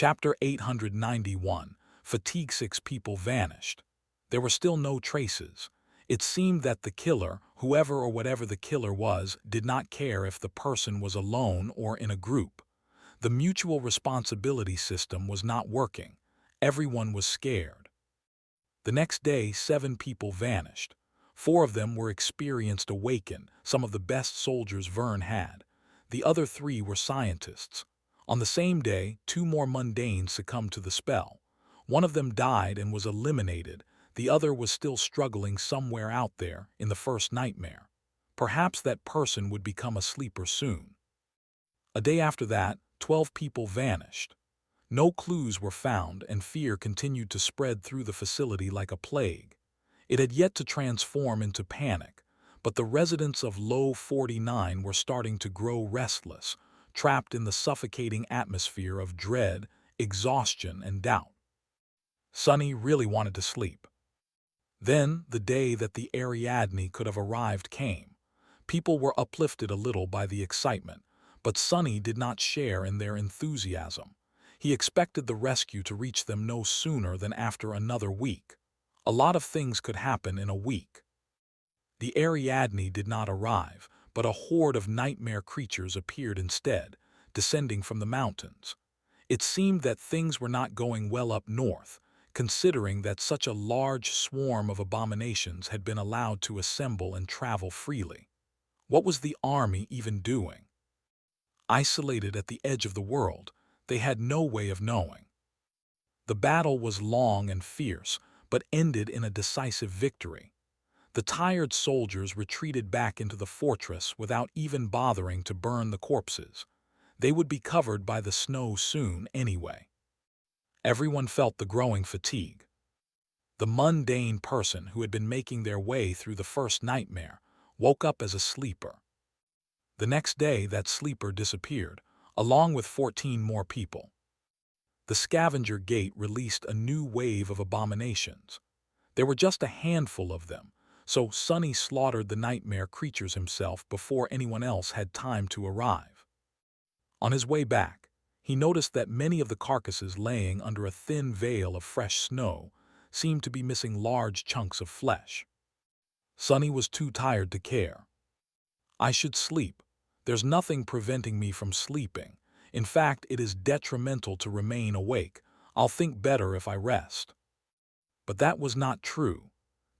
Chapter 891. Fatigue. 6 people vanished. There were still no traces. It seemed that the killer, whoever or whatever the killer was, did not care if the person was alone or in a group. The mutual responsibility system was not working. Everyone was scared. The next day, 7 people vanished. 4 of them were experienced awakened, some of the best soldiers Vern had. The other 3 were scientists. On the same day, 2 more mundanes succumbed to the spell. One of them died and was eliminated. The other was still struggling somewhere out there in the first nightmare. Perhaps that person would become a sleeper soon. A day after that, 12 people vanished. No clues were found, and fear continued to spread through the facility like a plague. It had yet to transform into panic, but the residents of Low 49 were starting to grow restless, trapped in the suffocating atmosphere of dread, exhaustion, and doubt. Sonny really wanted to sleep. Then, the day that the Ariadne could have arrived came. People were uplifted a little by the excitement, but Sonny did not share in their enthusiasm. He expected the rescue to reach them no sooner than after another week. A lot of things could happen in a week. The Ariadne did not arrive, but a horde of nightmare creatures appeared instead, descending from the mountains. It seemed that things were not going well up north, considering that such a large swarm of abominations had been allowed to assemble and travel freely. What was the army even doing? Isolated at the edge of the world, they had no way of knowing. The battle was long and fierce, but ended in a decisive victory. The tired soldiers retreated back into the fortress without even bothering to burn the corpses. They would be covered by the snow soon anyway. Everyone felt the growing fatigue. The mundane person who had been making their way through the first nightmare woke up as a sleeper. The next day, that sleeper disappeared, along with 14 more people. The scavenger gate released a new wave of abominations. There were just a handful of them, so Sonny slaughtered the nightmare creatures himself before anyone else had time to arrive. On his way back, he noticed that many of the carcasses laying under a thin veil of fresh snow seemed to be missing large chunks of flesh. Sonny was too tired to care. "I should sleep. There's nothing preventing me from sleeping. In fact, it is detrimental to remain awake. I'll think better if I rest." But that was not true.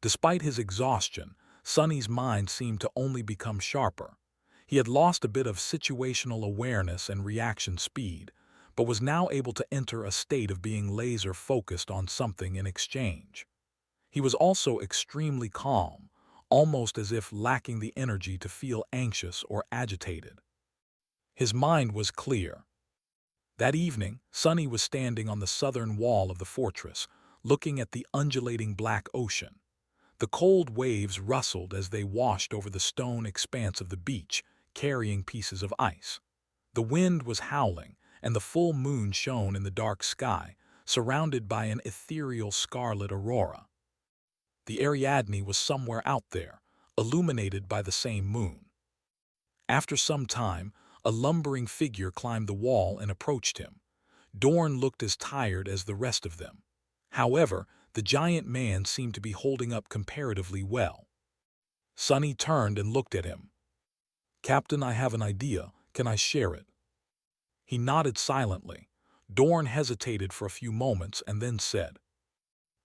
Despite his exhaustion, Sonny's mind seemed to only become sharper. He had lost a bit of situational awareness and reaction speed, but was now able to enter a state of being laser-focused on something in exchange. He was also extremely calm, almost as if lacking the energy to feel anxious or agitated. His mind was clear. That evening, Sonny was standing on the southern wall of the fortress, looking at the undulating black ocean. The cold waves rustled as they washed over the stone expanse of the beach, carrying pieces of ice. The wind was howling, and the full moon shone in the dark sky, surrounded by an ethereal scarlet aurora. The Ariadne was somewhere out there, illuminated by the same moon. After some time, a lumbering figure climbed the wall and approached him. Dorn looked as tired as the rest of them. However, the giant man seemed to be holding up comparatively well. Sonny turned and looked at him. "Captain, I have an idea. Can I share it?" He nodded silently. Dorn hesitated for a few moments and then said,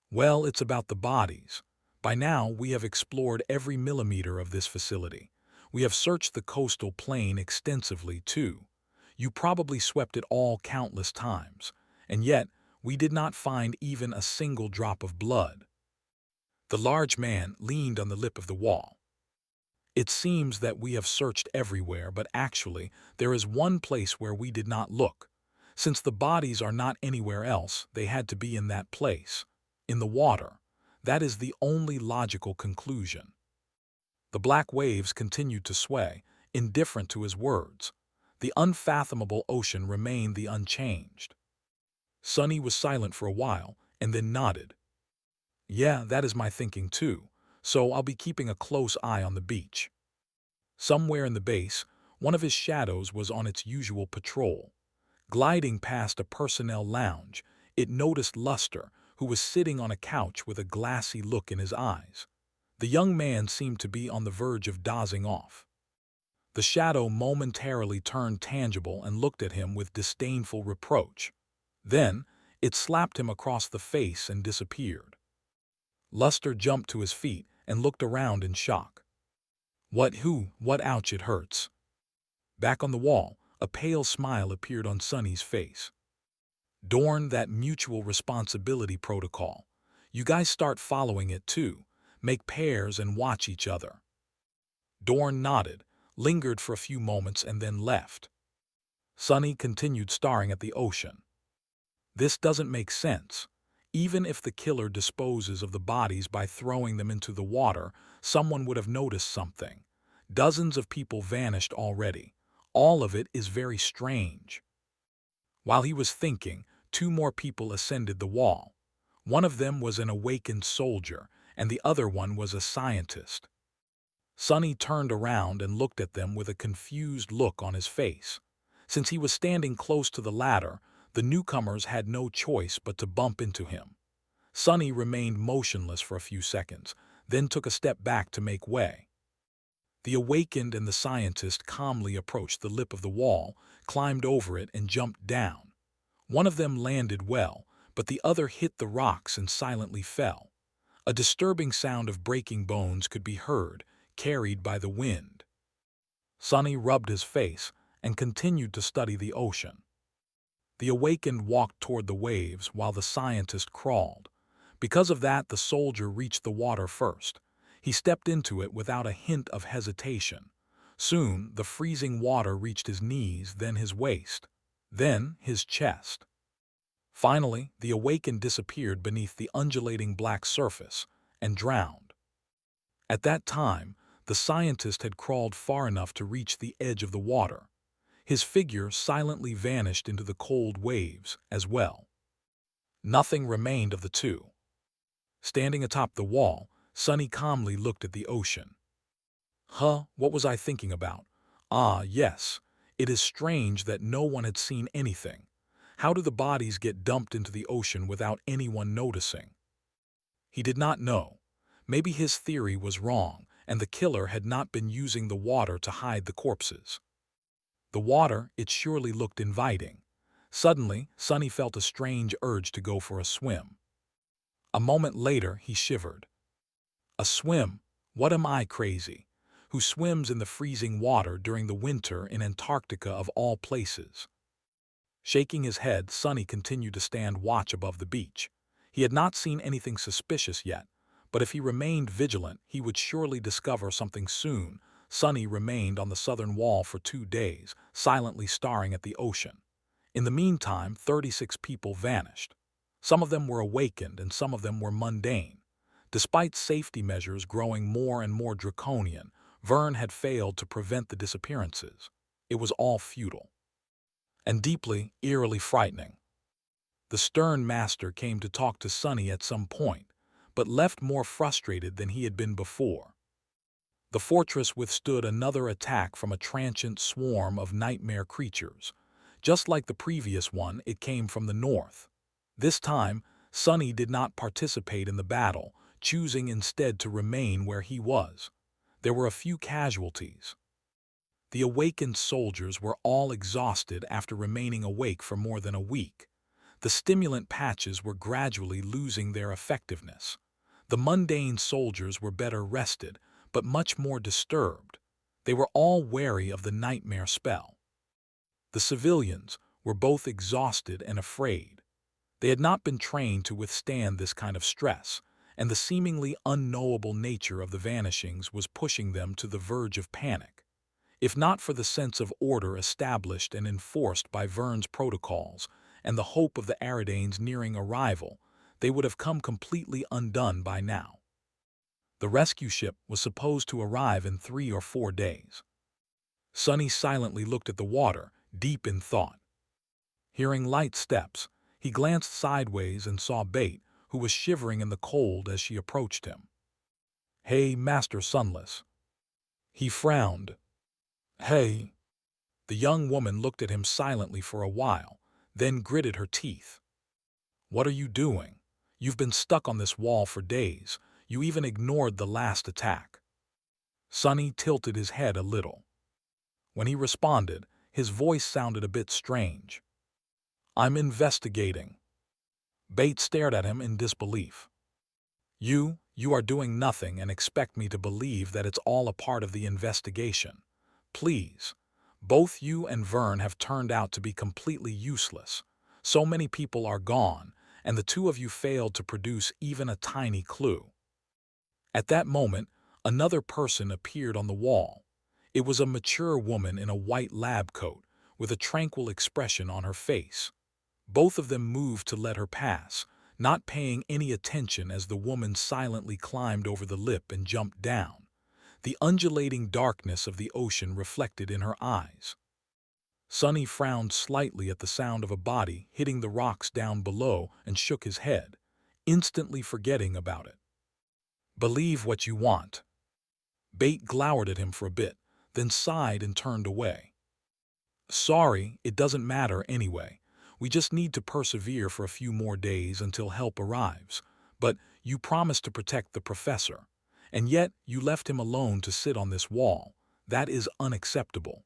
"Well, it's about the bodies. By now, we have explored every millimeter of this facility. We have searched the coastal plain extensively, too. You probably swept it all countless times, and yet we did not find even a single drop of blood." The large man leaned on the lip of the wall. "It seems that we have searched everywhere, but actually, there is one place where we did not look. Since the bodies are not anywhere else, they had to be in that place. In the water. That is the only logical conclusion." The black waves continued to sway, indifferent to his words. The unfathomable ocean remained the unchanged. Sonny was silent for a while, and then nodded. "Yeah, that is my thinking too, so I'll be keeping a close eye on the beach." Somewhere in the base, one of his shadows was on its usual patrol. Gliding past a personnel lounge, it noticed Luster, who was sitting on a couch with a glassy look in his eyes. The young man seemed to be on the verge of dozing off. The shadow momentarily turned tangible and looked at him with disdainful reproach. Then, it slapped him across the face and disappeared. Luster jumped to his feet and looked around in shock. What ouch, it hurts. Back on the wall, a pale smile appeared on Sonny's face. Dorn, that mutual responsibility protocol. You guys start following it too. Make pairs and watch each other. Dorn nodded, lingered for a few moments and then left. Sonny continued staring at the ocean. This doesn't make sense. Even if the killer disposes of the bodies by throwing them into the water, someone would have noticed something. Dozens of people vanished already. All of it is very strange. While he was thinking, two more people ascended the wall. One of them was an awakened soldier, and the other one was a scientist. Sonny turned around and looked at them with a confused look on his face. Since he was standing close to the ladder, the newcomers had no choice but to bump into him. Sonny remained motionless for a few seconds, then took a step back to make way. The awakened and the scientist calmly approached the lip of the wall, climbed over it, and jumped down. One of them landed well, but the other hit the rocks and silently fell. A disturbing sound of breaking bones could be heard, carried by the wind. Sonny rubbed his face and continued to study the ocean. The awakened walked toward the waves while the scientist crawled. Because of that, the soldier reached the water first. He stepped into it without a hint of hesitation. Soon, the freezing water reached his knees, then his waist, then his chest. Finally, the awakened disappeared beneath the undulating black surface and drowned. At that time, the scientist had crawled far enough to reach the edge of the water. His figure silently vanished into the cold waves as well. Nothing remained of the two. Standing atop the wall, Sonny calmly looked at the ocean. What was I thinking about? Yes, it is strange that no one had seen anything. How do the bodies get dumped into the ocean without anyone noticing? He did not know. Maybe his theory was wrong, and the killer had not been using the water to hide the corpses. The water, it surely looked inviting. Suddenly, Sonny felt a strange urge to go for a swim. A moment later, he shivered. A swim? What am I, crazy? Who swims in the freezing water during the winter in Antarctica of all places? Shaking his head, Sonny continued to stand watch above the beach. He had not seen anything suspicious yet, but if he remained vigilant, he would surely discover something soon. Sonny remained on the southern wall for 2 days, silently staring at the ocean. In the meantime, 36 people vanished. Some of them were awakened and some of them were mundane. Despite safety measures growing more and more draconian, Vern had failed to prevent the disappearances. It was all futile. And deeply, eerily frightening. The stern master came to talk to Sonny at some point, but left more frustrated than he had been before. The fortress withstood another attack from a transient swarm of nightmare creatures. Just like the previous one, it came from the north. This time, Sonny did not participate in the battle, choosing instead to remain where he was. There were a few casualties. The awakened soldiers were all exhausted after remaining awake for more than a week. The stimulant patches were gradually losing their effectiveness. The mundane soldiers were better rested, but much more disturbed. They were all wary of the nightmare spell. The civilians were both exhausted and afraid. They had not been trained to withstand this kind of stress, and the seemingly unknowable nature of the vanishings was pushing them to the verge of panic. If not for the sense of order established and enforced by Vern's protocols and the hope of the Aridanes' nearing arrival, they would have come completely undone by now. The rescue ship was supposed to arrive in 3 or 4 days. Sonny silently looked at the water, deep in thought. Hearing light steps, he glanced sideways and saw Bate, who was shivering in the cold as she approached him. "Hey, Master Sunless." He frowned. "Hey." The young woman looked at him silently for a while, then gritted her teeth. "What are you doing? You've been stuck on this wall for days. You even ignored the last attack." Sonny tilted his head a little. When he responded, his voice sounded a bit strange. "I'm investigating." Bates stared at him in disbelief. You are doing nothing and expect me to believe that it's all a part of the investigation. Please. Both you and Vern have turned out to be completely useless. So many people are gone, and the two of you failed to produce even a tiny clue." At that moment, another person appeared on the wall. It was a mature woman in a white lab coat, with a tranquil expression on her face. Both of them moved to let her pass, not paying any attention as the woman silently climbed over the lip and jumped down, the undulating darkness of the ocean reflected in her eyes. Sonny frowned slightly at the sound of a body hitting the rocks down below and shook his head, instantly forgetting about it. "Believe what you want." Bate glowered at him for a bit, then sighed and turned away. "Sorry, it doesn't matter anyway. We just need to persevere for a few more days until help arrives. But you promised to protect the professor, and yet you left him alone to sit on this wall. That is unacceptable.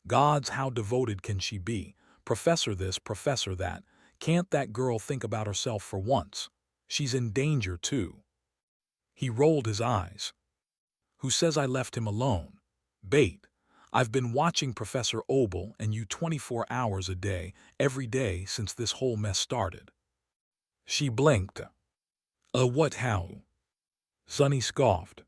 Gods, how devoted can she be? Professor this, professor that. Can't that girl think about herself for once? She's in danger too." He rolled his eyes. "Who says I left him alone? Bate, I've been watching Professor Obel and you 24 hours a day, every day since this whole mess started." She blinked. What how?" Sonny scoffed.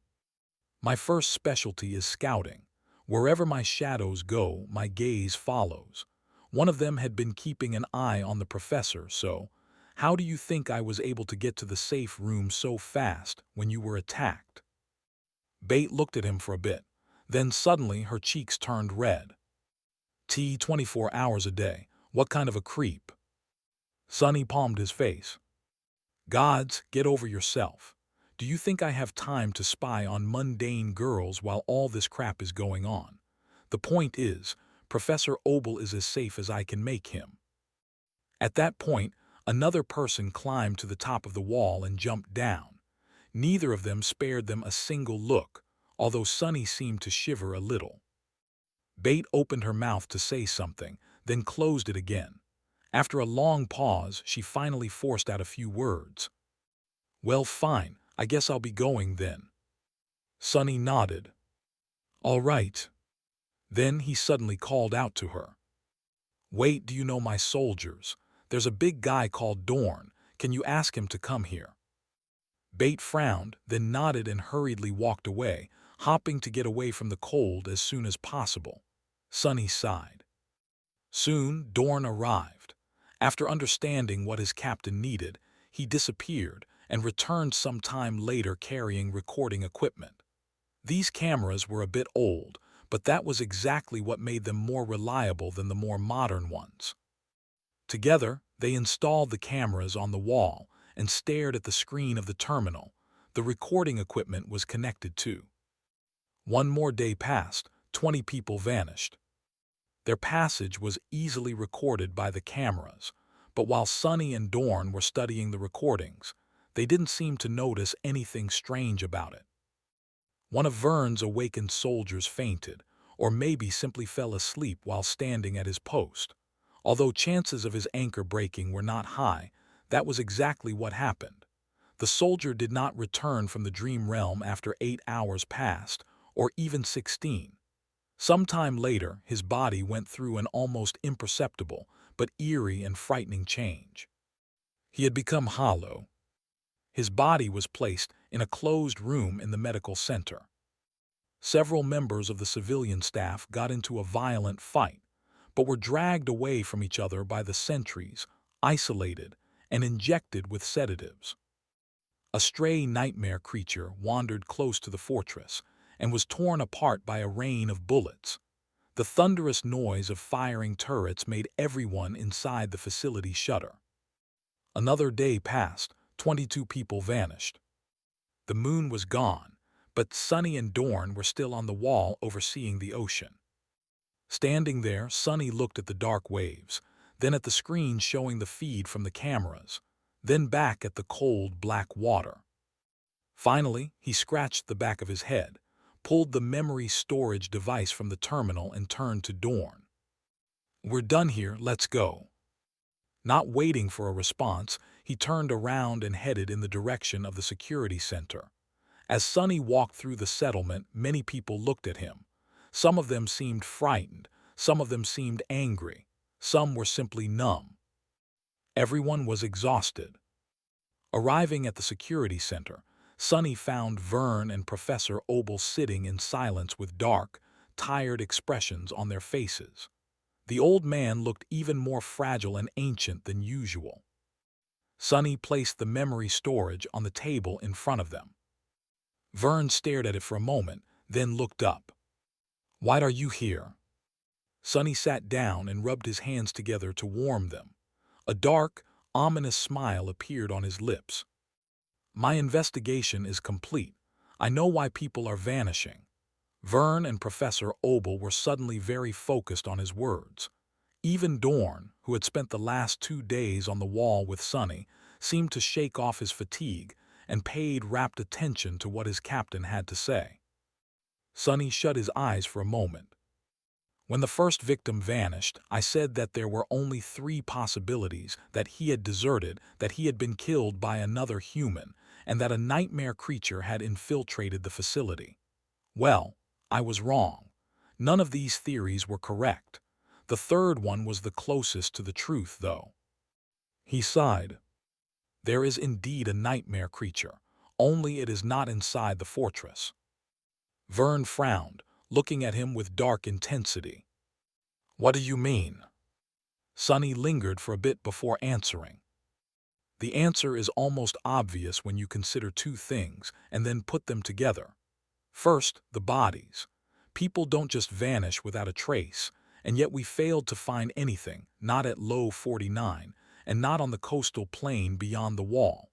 "My first specialty is scouting. Wherever my shadows go, my gaze follows. One of them had been keeping an eye on the professor, so how do you think I was able to get to the safe room so fast when you were attacked?" Bate looked at him for a bit. Then suddenly her cheeks turned red. 24 hours a day. What kind of a creep?" Sonny palmed his face. "Gods, get over yourself. Do you think I have time to spy on mundane girls while all this crap is going on? The point is, Professor Obel is as safe as I can make him." At that point, another person climbed to the top of the wall and jumped down. Neither of them spared them a single look, although Sonny seemed to shiver a little. Bate opened her mouth to say something, then closed it again. After a long pause, she finally forced out a few words. "Well, fine, I guess I'll be going then." Sonny nodded. "All right." Then he suddenly called out to her. "Wait, do you know my soldiers? There's a big guy called Dorn. Can you ask him to come here?" Bate frowned, then nodded and hurriedly walked away, hopping to get away from the cold as soon as possible. Sonny sighed. Soon, Dorn arrived. After understanding what his captain needed, he disappeared and returned some time later carrying recording equipment. These cameras were a bit old, but that was exactly what made them more reliable than the more modern ones. Together, they installed the cameras on the wall and stared at the screen of the terminal the recording equipment was connected to. One more day passed, 20 people vanished. Their passage was easily recorded by the cameras, but while Sonny and Dorn were studying the recordings, they didn't seem to notice anything strange about it. One of Vern's awakened soldiers fainted, or maybe simply fell asleep while standing at his post. Although chances of his anchor breaking were not high, that was exactly what happened. The soldier did not return from the dream realm after 8 hours passed, or even 16. Sometime later, his body went through an almost imperceptible but eerie and frightening change. He had become hollow. His body was placed in a closed room in the medical center. Several members of the civilian staff got into a violent fight, but were dragged away from each other by the sentries, isolated, and injected with sedatives. A stray nightmare creature wandered close to the fortress and was torn apart by a rain of bullets. The thunderous noise of firing turrets made everyone inside the facility shudder. Another day passed, 22 people vanished. The moon was gone, but Sonny and Dorn were still on the wall overseeing the ocean. Standing there, Sonny looked at the dark waves. then at the screen showing the feed from the cameras, then back at the cold black water. Finally, he scratched the back of his head, pulled the memory storage device from the terminal and turned to Dorn. "We're done here, let's go." Not waiting for a response, he turned around and headed in the direction of the security center. As Sonny walked through the settlement, many people looked at him. Some of them seemed frightened, some of them seemed angry, some were simply numb. Everyone was exhausted. Arriving at the security center, Sonny found Vern and Professor Obel sitting in silence with dark, tired expressions on their faces. The old man looked even more fragile and ancient than usual. Sonny placed the memory storage on the table in front of them. Vern stared at it for a moment, then looked up. "Why are you here?" Sonny sat down and rubbed his hands together to warm them. A dark, ominous smile appeared on his lips. "My investigation is complete. I know why people are vanishing." Vern and Professor Obel were suddenly very focused on his words. Even Dorn, who had spent the last 2 days on the wall with Sonny, seemed to shake off his fatigue and paid rapt attention to what his captain had to say. Sonny shut his eyes for a moment. "When the first victim vanished, I said that there were only 3 possibilities: that he had deserted, that he had been killed by another human, and that a nightmare creature had infiltrated the facility. Well, I was wrong. None of these theories were correct. The third one was the closest to the truth, though." He sighed. "There is indeed a nightmare creature, only it is not inside the fortress." Vern frowned, looking at him with dark intensity. "What do you mean?" Sonny lingered for a bit before answering. "The answer is almost obvious when you consider 2 things and then put them together. First, the bodies. People don't just vanish without a trace, and yet we failed to find anything, not at Low 49, and not on the coastal plain beyond the wall.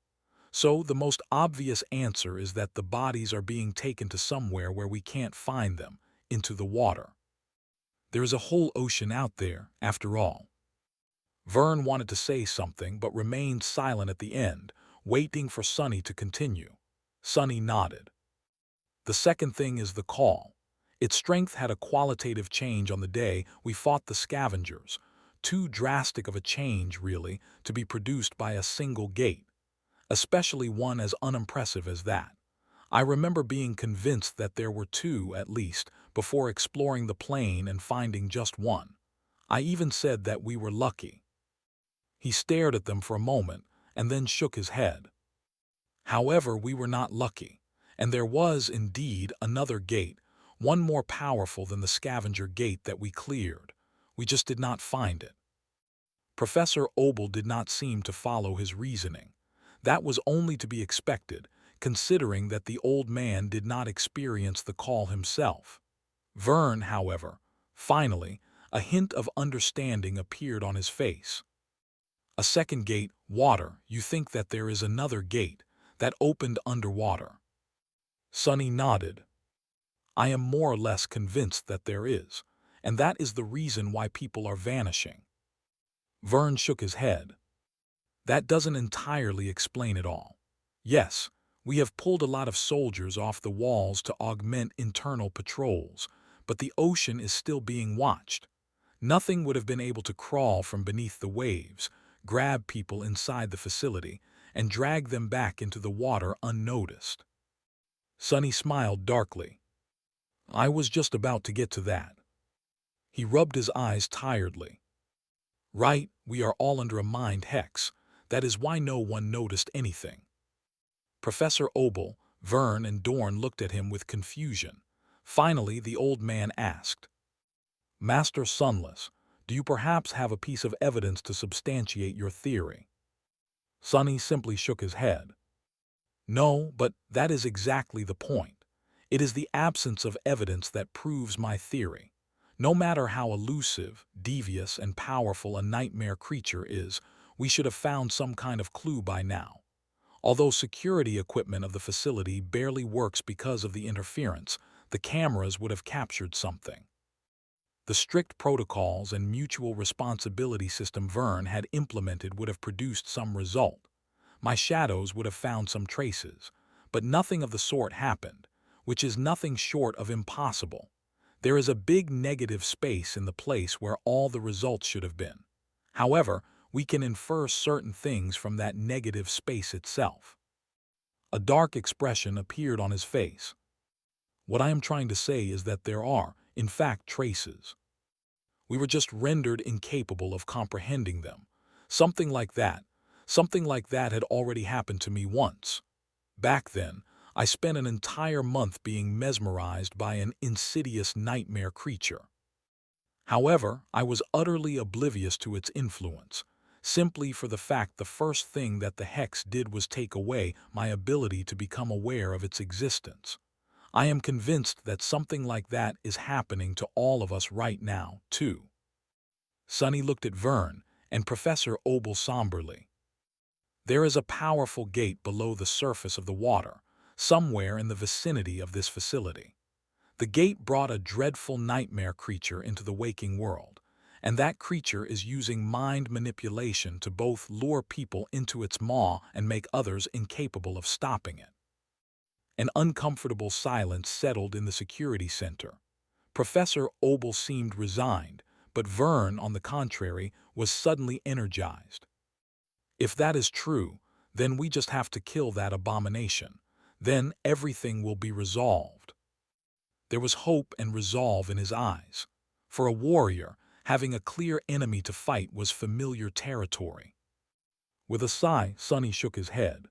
So the most obvious answer is that the bodies are being taken to somewhere where we can't find them, into the water. There is a whole ocean out there, after all." Vern wanted to say something but remained silent at the end, waiting for Sonny to continue. Sonny nodded. "The second thing is the call. Its strength had a qualitative change on the day we fought the scavengers. Too drastic of a change, really, to be produced by a single gate, especially one as unimpressive as that. I remember being convinced that there were 2, at least, before exploring the plain and finding just one. I even said that we were lucky." He stared at them for a moment and then shook his head. "However, we were not lucky, and there was, indeed, another gate, one more powerful than the scavenger gate that we cleared. We just did not find it." Professor Obel did not seem to follow his reasoning. That was only to be expected, considering that the old man did not experience the call himself. Vern, however, finally, a hint of understanding appeared on his face. "A second gate, water. You think that there is another gate, that opened underwater?" Sonny nodded. "I am more or less convinced that there is, and that is the reason why people are vanishing." Vern shook his head. "That doesn't entirely explain it all. Yes, we have pulled a lot of soldiers off the walls to augment internal patrols, but the ocean is still being watched. Nothing would have been able to crawl from beneath the waves, grab people inside the facility, and drag them back into the water unnoticed." Sonny smiled darkly. "I was just about to get to that." He rubbed his eyes tiredly. "Right, we are all under a mind hex. That is why no one noticed anything." Professor Obel, Vern, and Dorn looked at him with confusion. Finally, the old man asked, "Master Sunless, do you perhaps have a piece of evidence to substantiate your theory?" Sonny simply shook his head. "No, but that is exactly the point. It is the absence of evidence that proves my theory. No matter how elusive, devious, and powerful a nightmare creature is, we should have found some kind of clue by now. Although security equipment of the facility barely works because of the interference, the cameras would have captured something." The strict protocols and mutual responsibility system Vern had implemented would have produced some result. My shadows would have found some traces, but nothing of the sort happened, which is nothing short of impossible. There is a big negative space in the place where all the results should have been. However, we can infer certain things from that negative space itself. A dark expression appeared on his face. What I am trying to say is that there are, in fact, traces. We were just rendered incapable of comprehending them. Something like that. Something like that had already happened to me once. Back then, I spent an entire month being mesmerized by an insidious nightmare creature. However, I was utterly oblivious to its influence, simply for the fact the first thing that the hex did was take away my ability to become aware of its existence. I am convinced that something like that is happening to all of us right now, too. Sonny looked at Vern and Professor Obel somberly. There is a powerful gate below the surface of the water, somewhere in the vicinity of this facility. The gate brought a dreadful nightmare creature into the waking world, and that creature is using mind manipulation to both lure people into its maw and make others incapable of stopping it. An uncomfortable silence settled in the security center. Professor Obel seemed resigned, but Vern, on the contrary, was suddenly energized. If that is true, then we just have to kill that abomination. Then everything will be resolved. There was hope and resolve in his eyes. For a warrior, having a clear enemy to fight was familiar territory. With a sigh, Sonny shook his head.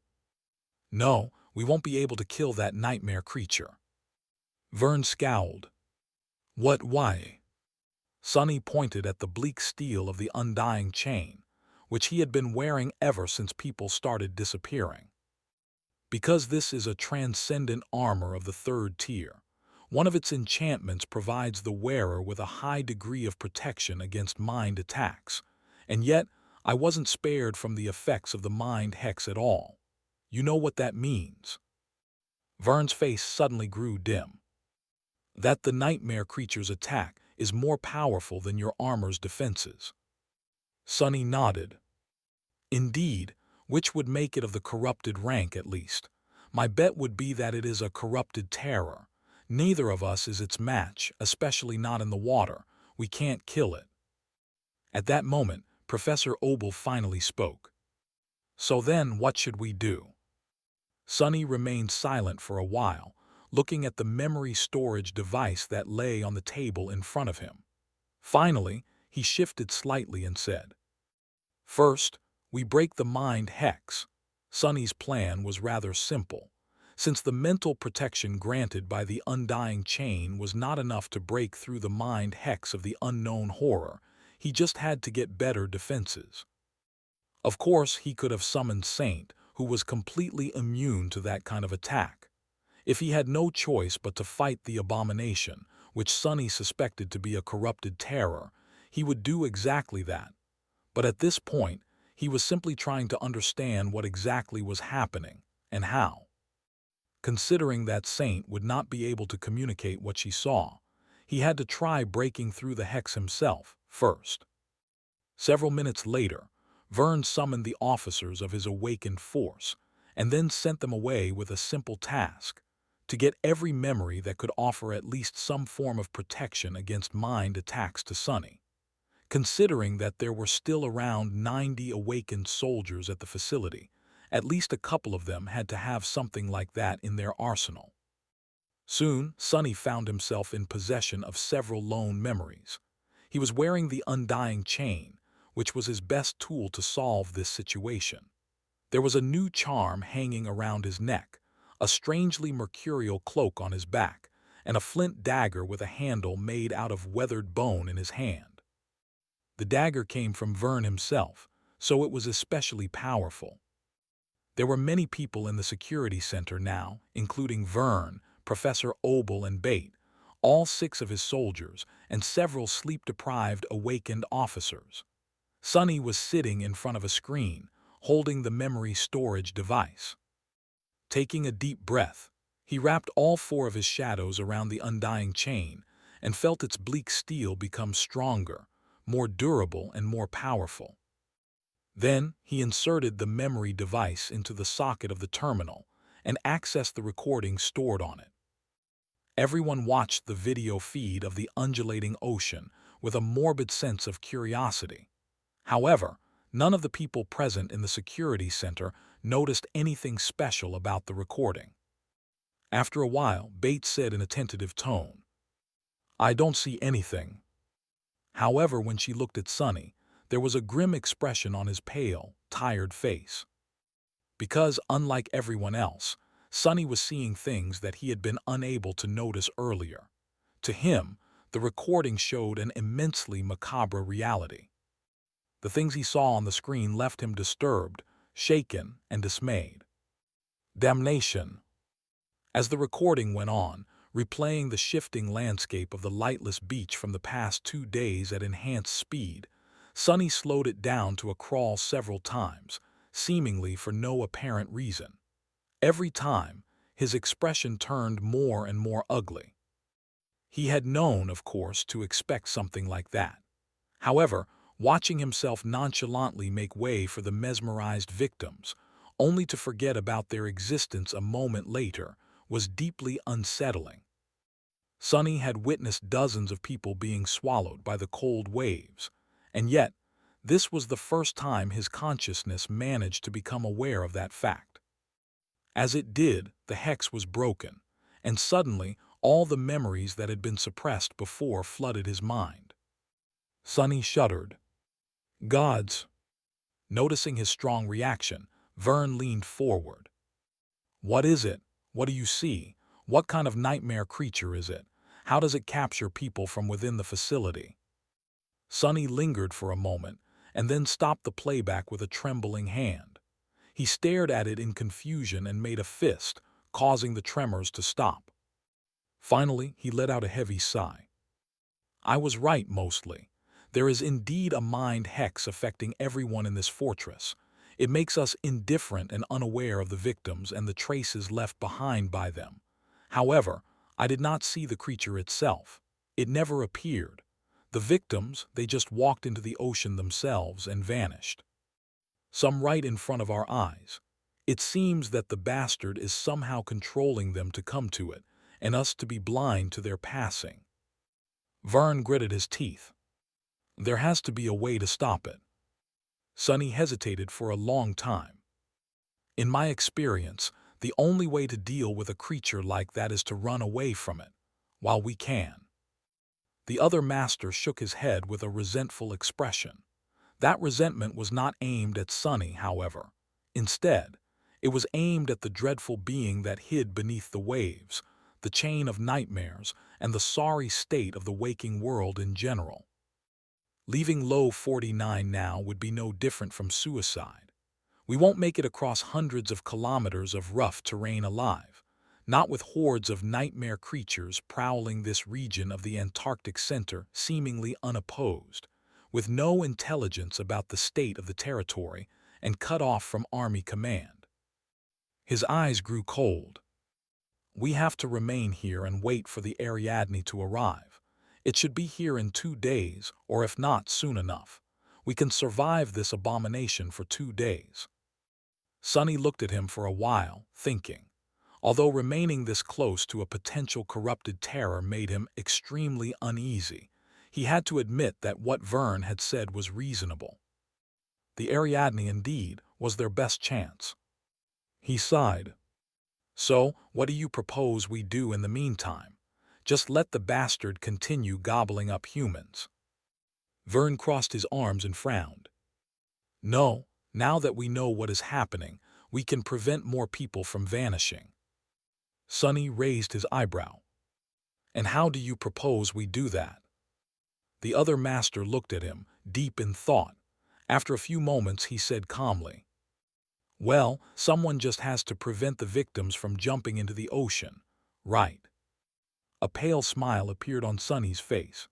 No, we won't be able to kill that nightmare creature. Vern scowled. Why? Sonny pointed at the bleak steel of the undying chain, which he had been wearing ever since people started disappearing. Because this is a transcendent armor of the third tier. One of its enchantments provides the wearer with a high degree of protection against mind attacks, and yet I wasn't spared from the effects of the mind hex at all. You know what that means? Vern's face suddenly grew dim. That the nightmare creature's attack is more powerful than your armor's defenses. Sonny nodded. Indeed, which would make it of the corrupted rank at least. My bet would be that it is a corrupted terror. Neither of us is its match, especially not in the water. We can't kill it. At that moment, Professor Obel finally spoke. So then, what should we do? Sonny remained silent for a while, looking at the memory storage device that lay on the table in front of him. Finally, he shifted slightly and said, First, we break the mind hex. Sonny's plan was rather simple. Since the mental protection granted by the undying chain was not enough to break through the mind hex of the unknown horror, he just had to get better defenses. Of course, he could have summoned Saint, who was completely immune to that kind of attack. If he had no choice but to fight the abomination, which Sonny suspected to be a corrupted terror, he would do exactly that. But at this point, he was simply trying to understand what exactly was happening and how. Considering that Saint would not be able to communicate what she saw, he had to try breaking through the hex himself first. Several minutes later, Vern summoned the officers of his awakened force and then sent them away with a simple task: to get every memory that could offer at least some form of protection against mind attacks to Sonny. Considering that there were still around 90 awakened soldiers at the facility, at least a couple of them had to have something like that in their arsenal. Soon, Sonny found himself in possession of several lone memories. He was wearing the undying chain, which was his best tool to solve this situation. There was a new charm hanging around his neck, a strangely mercurial cloak on his back, and a flint dagger with a handle made out of weathered bone in his hand. The dagger came from Vern himself, so it was especially powerful. There were many people in the security center now, including Vern, Professor Obel, and Bate, all 6 of his soldiers, and several sleep-deprived awakened officers. Sonny was sitting in front of a screen, holding the memory storage device. Taking a deep breath, he wrapped all 4 of his shadows around the undying chain and felt its bleak steel become stronger, more durable and more powerful. Then he inserted the memory device into the socket of the terminal and accessed the recording stored on it. Everyone watched the video feed of the undulating ocean with a morbid sense of curiosity. However, none of the people present in the security center noticed anything special about the recording. After a while, Bates said in a tentative tone, "I don't see anything." However, when she looked at Sonny, there was a grim expression on his pale, tired face. Because, unlike everyone else, Sonny was seeing things that he had been unable to notice earlier. To him, the recording showed an immensely macabre reality. The things he saw on the screen left him disturbed, shaken, and dismayed. Damnation! As the recording went on, replaying the shifting landscape of the lightless beach from the past 2 days at enhanced speed, Sonny slowed it down to a crawl several times, seemingly for no apparent reason. Every time, his expression turned more and more ugly. He had known, of course, to expect something like that. However, watching himself nonchalantly make way for the mesmerized victims, only to forget about their existence a moment later, was deeply unsettling. Sonny had witnessed dozens of people being swallowed by the cold waves, and yet this was the first time his consciousness managed to become aware of that fact. As it did, the hex was broken, and suddenly all the memories that had been suppressed before flooded his mind. Sonny shuddered. "Gods!" Noticing his strong reaction, Vern leaned forward. "What is it? What do you see? What kind of nightmare creature is it? How does it capture people from within the facility?" Sonny lingered for a moment and then stopped the playback with a trembling hand. He stared at it in confusion and made a fist, causing the tremors to stop. Finally, he let out a heavy sigh. "I was right, mostly. There is indeed a mind hex affecting everyone in this fortress. It makes us indifferent and unaware of the victims and the traces left behind by them. However, I did not see the creature itself. It never appeared. The victims, they just walked into the ocean themselves and vanished. Some right in front of our eyes. It seems that the bastard is somehow controlling them to come to it, and us to be blind to their passing." Vern gritted his teeth. "There has to be a way to stop it." Sonny hesitated for a long time. "In my experience, the only way to deal with a creature like that is to run away from it, while we can." The other master shook his head with a resentful expression. That resentment was not aimed at Sonny, however. Instead, it was aimed at the dreadful being that hid beneath the waves, the chain of nightmares, and the sorry state of the waking world in general. Leaving Low 49 now would be no different from suicide. We won't make it across hundreds of kilometers of rough terrain alive, not with hordes of nightmare creatures prowling this region of the Antarctic center seemingly unopposed, with no intelligence about the state of the territory and cut off from Army command. His eyes grew cold. "We have to remain here and wait for the Ariadne to arrive. It should be here in 2 days, or if not, soon enough. We can survive this abomination for 2 days. Sonny looked at him for a while, thinking. Although remaining this close to a potential corrupted terror made him extremely uneasy, he had to admit that what Vern had said was reasonable. The Ariadne, indeed, was their best chance. He sighed. "So, what do you propose we do in the meantime? Just let the bastard continue gobbling up humans?" Vern crossed his arms and frowned. "No, now that we know what is happening, we can prevent more people from vanishing." Sonny raised his eyebrow. "And how do you propose we do that?" The other master looked at him, deep in thought. After a few moments, he said calmly, "Well, someone just has to prevent the victims from jumping into the ocean, right?" A pale smile appeared on Sonny's face.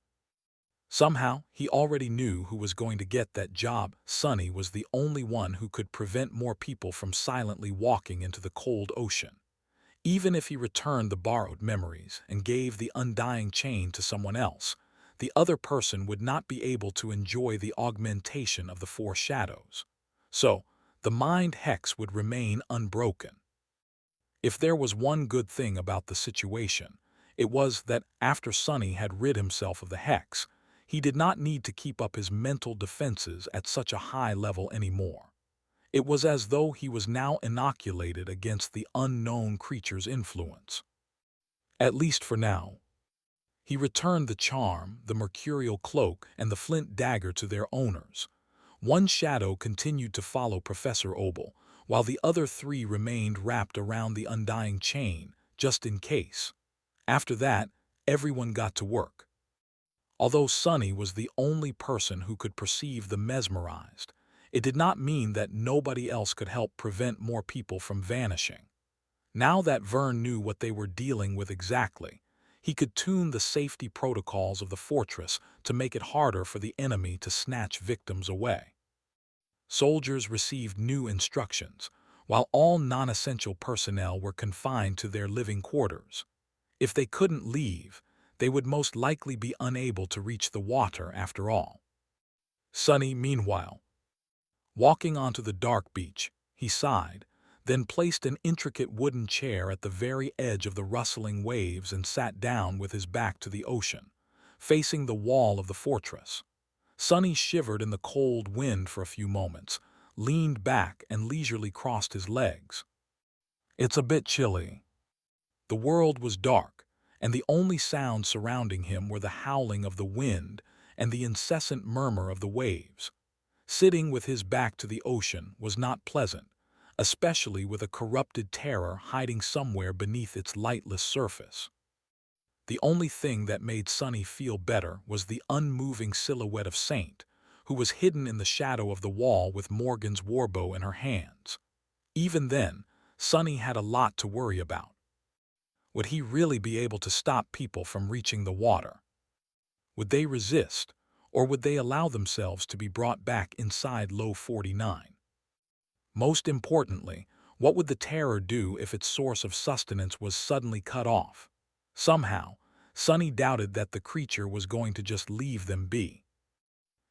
Somehow, he already knew who was going to get that job. Sonny was the only one who could prevent more people from silently walking into the cold ocean. Even if he returned the borrowed memories and gave the undying chain to someone else, the other person would not be able to enjoy the augmentation of the four shadows. So, the mind hex would remain unbroken. If there was one good thing about the situation, it was that after Sonny had rid himself of the hex, he did not need to keep up his mental defenses at such a high level anymore. It was as though he was now inoculated against the unknown creature's influence. At least for now. He returned the charm, the mercurial cloak, and the flint dagger to their owners. One shadow continued to follow Professor Opal, while the other three remained wrapped around the undying chain, just in case. After that, everyone got to work. Although Sonny was the only person who could perceive the mesmerized, it did not mean that nobody else could help prevent more people from vanishing. Now that Vern knew what they were dealing with exactly, he could tune the safety protocols of the fortress to make it harder for the enemy to snatch victims away. Soldiers received new instructions, while all non-essential personnel were confined to their living quarters. If they couldn't leave, they would most likely be unable to reach the water after all. Sonny, meanwhile, walking onto the dark beach, he sighed, then placed an intricate wooden chair at the very edge of the rustling waves and sat down with his back to the ocean, facing the wall of the fortress. Sonny shivered in the cold wind for a few moments, leaned back and leisurely crossed his legs. It's a bit chilly. The world was dark, and the only sounds surrounding him were the howling of the wind and the incessant murmur of the waves. Sitting with his back to the ocean was not pleasant, especially with a corrupted terror hiding somewhere beneath its lightless surface. The only thing that made Sonny feel better was the unmoving silhouette of Saint, who was hidden in the shadow of the wall with Morgan's warbow in her hands. Even then, Sonny had a lot to worry about. Would he really be able to stop people from reaching the water? Would they resist, or would they allow themselves to be brought back inside Low 49? Most importantly, what would the terror do if its source of sustenance was suddenly cut off? Somehow, Sonny doubted that the creature was going to just leave them be.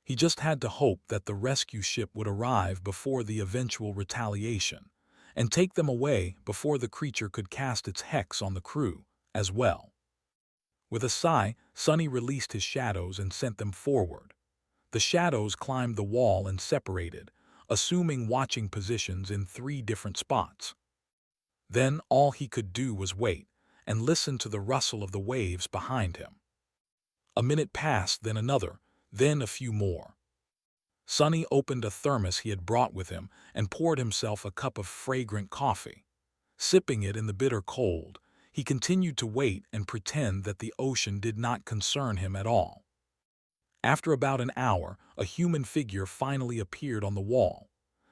He just had to hope that the rescue ship would arrive before the eventual retaliation, and take them away before the creature could cast its hex on the crew, as well. With a sigh, Sonny released his shadows and sent them forward. The shadows climbed the wall and separated, assuming watching positions in 3 different spots. Then all he could do was wait and listen to the rustle of the waves behind him. A minute passed, then another, then a few more. Sonny opened a thermos he had brought with him and poured himself a cup of fragrant coffee. Sipping it in the bitter cold, he continued to wait and pretend that the ocean did not concern him at all. After about an hour, a human figure finally appeared on the wall.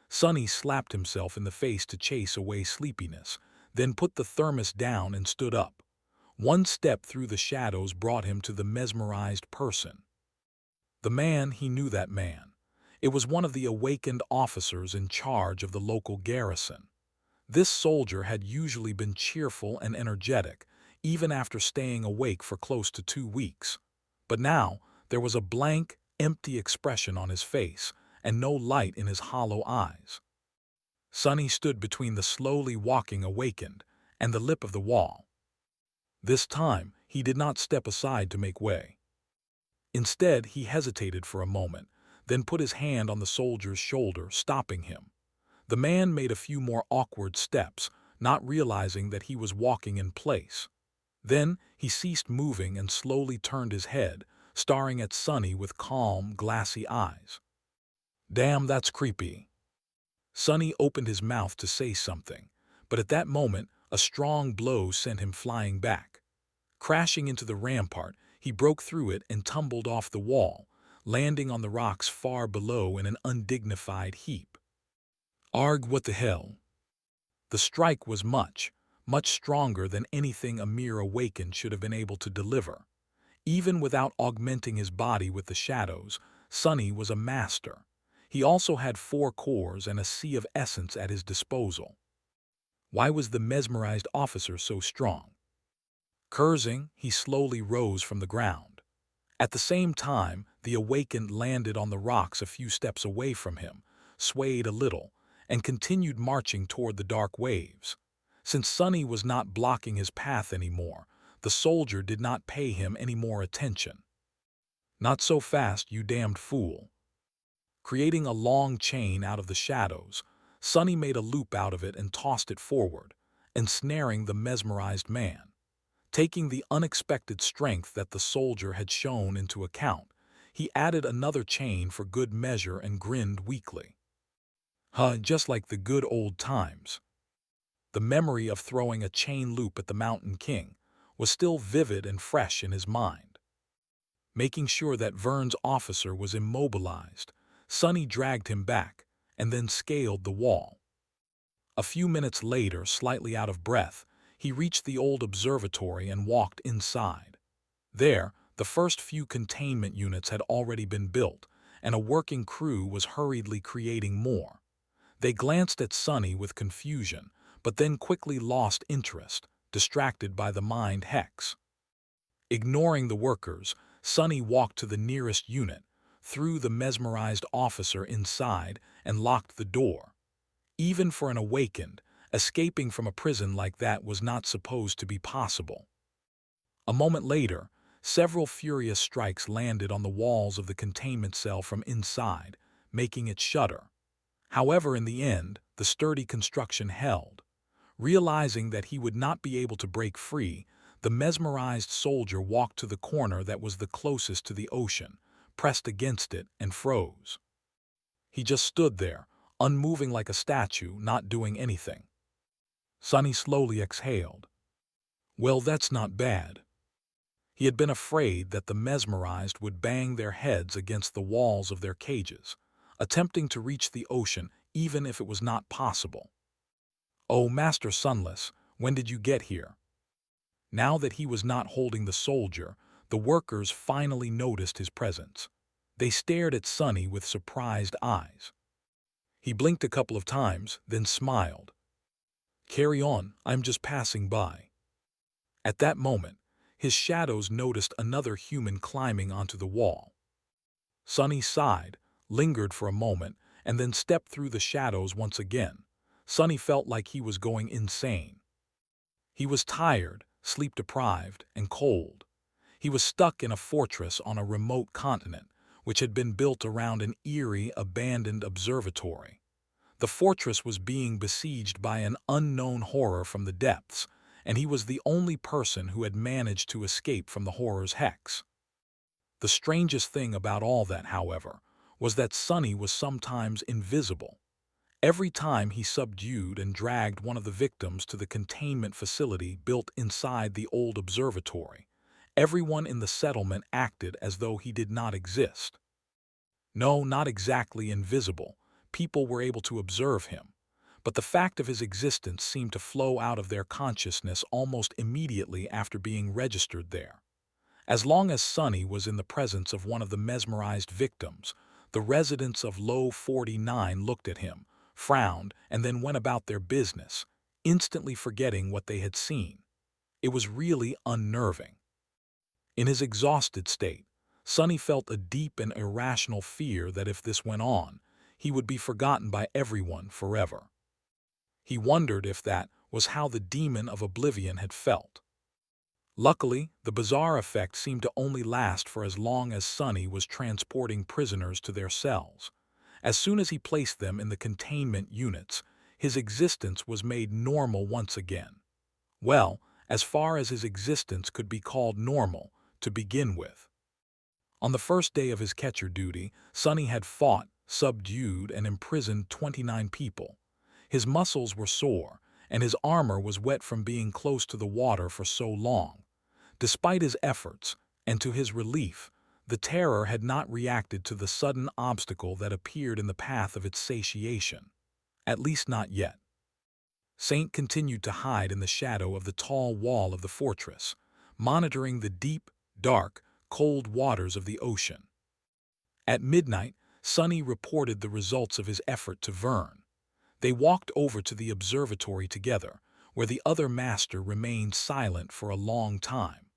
Sonny slapped himself in the face to chase away sleepiness, then put the thermos down and stood up. One step through the shadows brought him to the mesmerized person. The man, he knew that man. It was one of the awakened officers in charge of the local garrison. This soldier had usually been cheerful and energetic, even after staying awake for close to 2 weeks. But now, there was a blank, empty expression on his face, and no light in his hollow eyes. Sonny stood between the slowly walking awakened and the lip of the wall. This time, he did not step aside to make way. Instead, he hesitated for a moment, then put his hand on the soldier's shoulder, stopping him. The man made a few more awkward steps, not realizing that he was walking in place. Then he ceased moving and slowly turned his head, staring at Sonny with calm, glassy eyes. "Damn, that's creepy." Sonny opened his mouth to say something, but at that moment, a strong blow sent him flying back. Crashing into the rampart, he broke through it and tumbled off the wall, landing on the rocks far below in an undignified heap. Arg, what the hell? The strike was much stronger than anything a mere awakened should have been able to deliver. Even without augmenting his body with the shadows, Sonny was a master. He also had 4 cores and a sea of essence at his disposal. Why was the mesmerized officer so strong? Cursing, he slowly rose from the ground. At the same time, the awakened landed on the rocks a few steps away from him, swayed a little, and continued marching toward the dark waves. Since Sonny was not blocking his path anymore, the soldier did not pay him any more attention. "Not so fast, you damned fool." Creating a long chain out of the shadows, Sonny made a loop out of it and tossed it forward, ensnaring the mesmerized man. Taking the unexpected strength that the soldier had shown into account, he added another chain for good measure and grinned weakly. Just like the good old times. The memory of throwing a chain loop at the Mountain King was still vivid and fresh in his mind. Making sure that Vern's officer was immobilized, Sonny dragged him back and then scaled the wall. A few minutes later, slightly out of breath, he reached the old observatory and walked inside. There, the first few containment units had already been built, and a working crew was hurriedly creating more. They glanced at Sonny with confusion, but then quickly lost interest, distracted by the mind hex. Ignoring the workers, Sonny walked to the nearest unit, threw the mesmerized officer inside, and locked the door. Even for an awakened, escaping from a prison like that was not supposed to be possible. A moment later, several furious strikes landed on the walls of the containment cell from inside, making it shudder. However, in the end, the sturdy construction held. Realizing that he would not be able to break free, the mesmerized soldier walked to the corner that was the closest to the ocean, pressed against it, and froze. He just stood there, unmoving like a statue, not doing anything. Sonny slowly exhaled. Well, that's not bad. He had been afraid that the mesmerized would bang their heads against the walls of their cages, attempting to reach the ocean even if it was not possible. "Oh, Master Sunless, when did you get here?" Now that he was not holding the soldier, the workers finally noticed his presence. They stared at Sonny with surprised eyes. He blinked a couple of times, then smiled. "Carry on, I'm just passing by." At that moment, his shadows noticed another human climbing onto the wall. Sonny sighed, lingered for a moment, and then stepped through the shadows once again. Sonny felt like he was going insane. He was tired, sleep-deprived, and cold. He was stuck in a fortress on a remote continent, which had been built around an eerie, abandoned observatory. The fortress was being besieged by an unknown horror from the depths, and he was the only person who had managed to escape from the horror's hex. The strangest thing about all that, however, was that Sonny was sometimes invisible. Every time he subdued and dragged one of the victims to the containment facility built inside the old observatory, everyone in the settlement acted as though he did not exist. No, not exactly invisible. People were able to observe him, but the fact of his existence seemed to flow out of their consciousness almost immediately after being registered there. As long as Sonny was in the presence of one of the mesmerized victims, the residents of Low 49 looked at him, frowned, and then went about their business, instantly forgetting what they had seen. It was really unnerving. In his exhausted state, Sonny felt a deep and irrational fear that if this went on, he would be forgotten by everyone forever. He wondered if that was how the demon of oblivion had felt. Luckily, the bizarre effect seemed to only last for as long as Sonny was transporting prisoners to their cells. As soon as he placed them in the containment units, his existence was made normal once again. Well, as far as his existence could be called normal to begin with. On the first day of his catcher duty, Sonny had fought, subdued, and imprisoned 29 people. His muscles were sore, and his armor was wet from being close to the water for so long. Despite his efforts, and to his relief, the terror had not reacted to the sudden obstacle that appeared in the path of its satiation. At least not yet. Saint continued to hide in the shadow of the tall wall of the fortress, monitoring the deep, dark, cold waters of the ocean. At midnight, Sonny reported the results of his effort to Vern. They walked over to the observatory together, where the other master remained silent for a long time.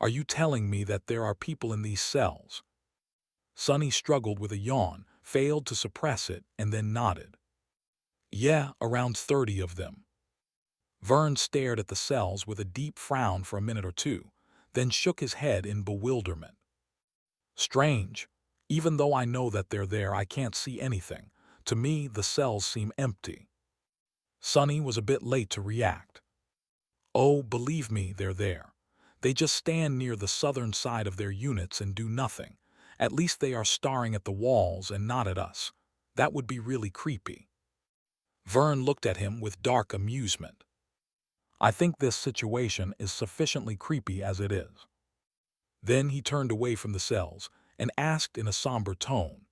"Are you telling me that there are people in these cells?" Sonny struggled with a yawn, failed to suppress it, and then nodded. "Yeah, around 30 of them." Vern stared at the cells with a deep frown for a minute or two, then shook his head in bewilderment. "Strange. Even though I know that they're there, I can't see anything. To me, the cells seem empty." Sonny was a bit late to react. "Oh, believe me, they're there. They just stand near the southern side of their units and do nothing. At least they are staring at the walls and not at us. That would be really creepy." Vern looked at him with dark amusement. "I think this situation is sufficiently creepy as it is." Then he turned away from the cells and asked in a somber tone,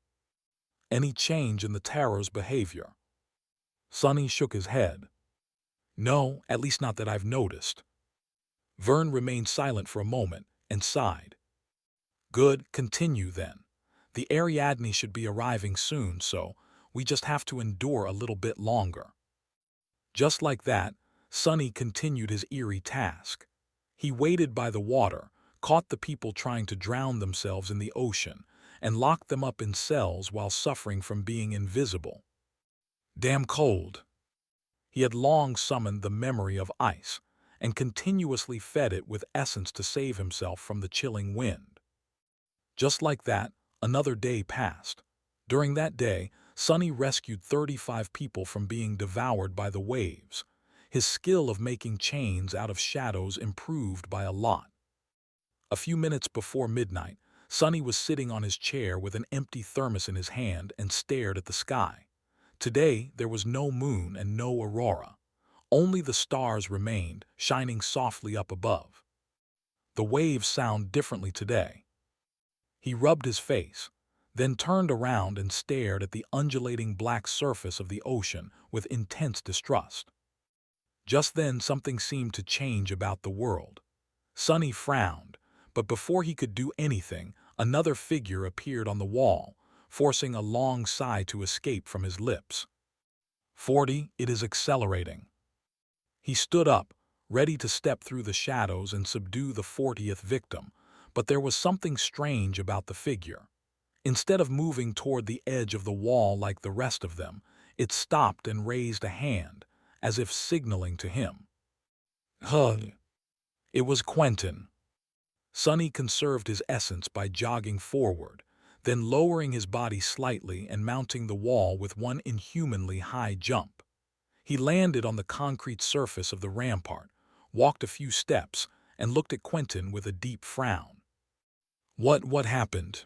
"Any change in the terror's behavior?" Sonny shook his head. "No, at least not that I've noticed." Vern remained silent for a moment and sighed. "Good, continue then. The Ariadne should be arriving soon, so we just have to endure a little bit longer." Just like that, Sonny continued his eerie task. He waited by the water, caught the people trying to drown themselves in the ocean, and locked them up in cells while suffering from being invisible. Damn cold. He had long summoned the memory of ice, and continuously fed it with essence to save himself from the chilling wind. Just like that, another day passed. During that day, Sonny rescued 35 people from being devoured by the waves. His skill of making chains out of shadows improved by a lot. A few minutes before midnight, Sonny was sitting on his chair with an empty thermos in his hand and stared at the sky. Today, there was no moon and no aurora. Only the stars remained, shining softly up above. The waves sound differently today. He rubbed his face, then turned around and stared at the undulating black surface of the ocean with intense distrust. Just then something seemed to change about the world. Sonny frowned, but before he could do anything, another figure appeared on the wall, forcing a long sigh to escape from his lips. 40, it is accelerating." He stood up, ready to step through the shadows and subdue the 40th victim, but there was something strange about the figure. Instead of moving toward the edge of the wall like the rest of them, it stopped and raised a hand, as if signaling to him. Hug. It was Quentin. Sonny conserved his essence by jogging forward, then lowering his body slightly and mounting the wall with one inhumanly high jump. He landed on the concrete surface of the rampart, walked a few steps, and looked at Quentin with a deep frown. What happened?"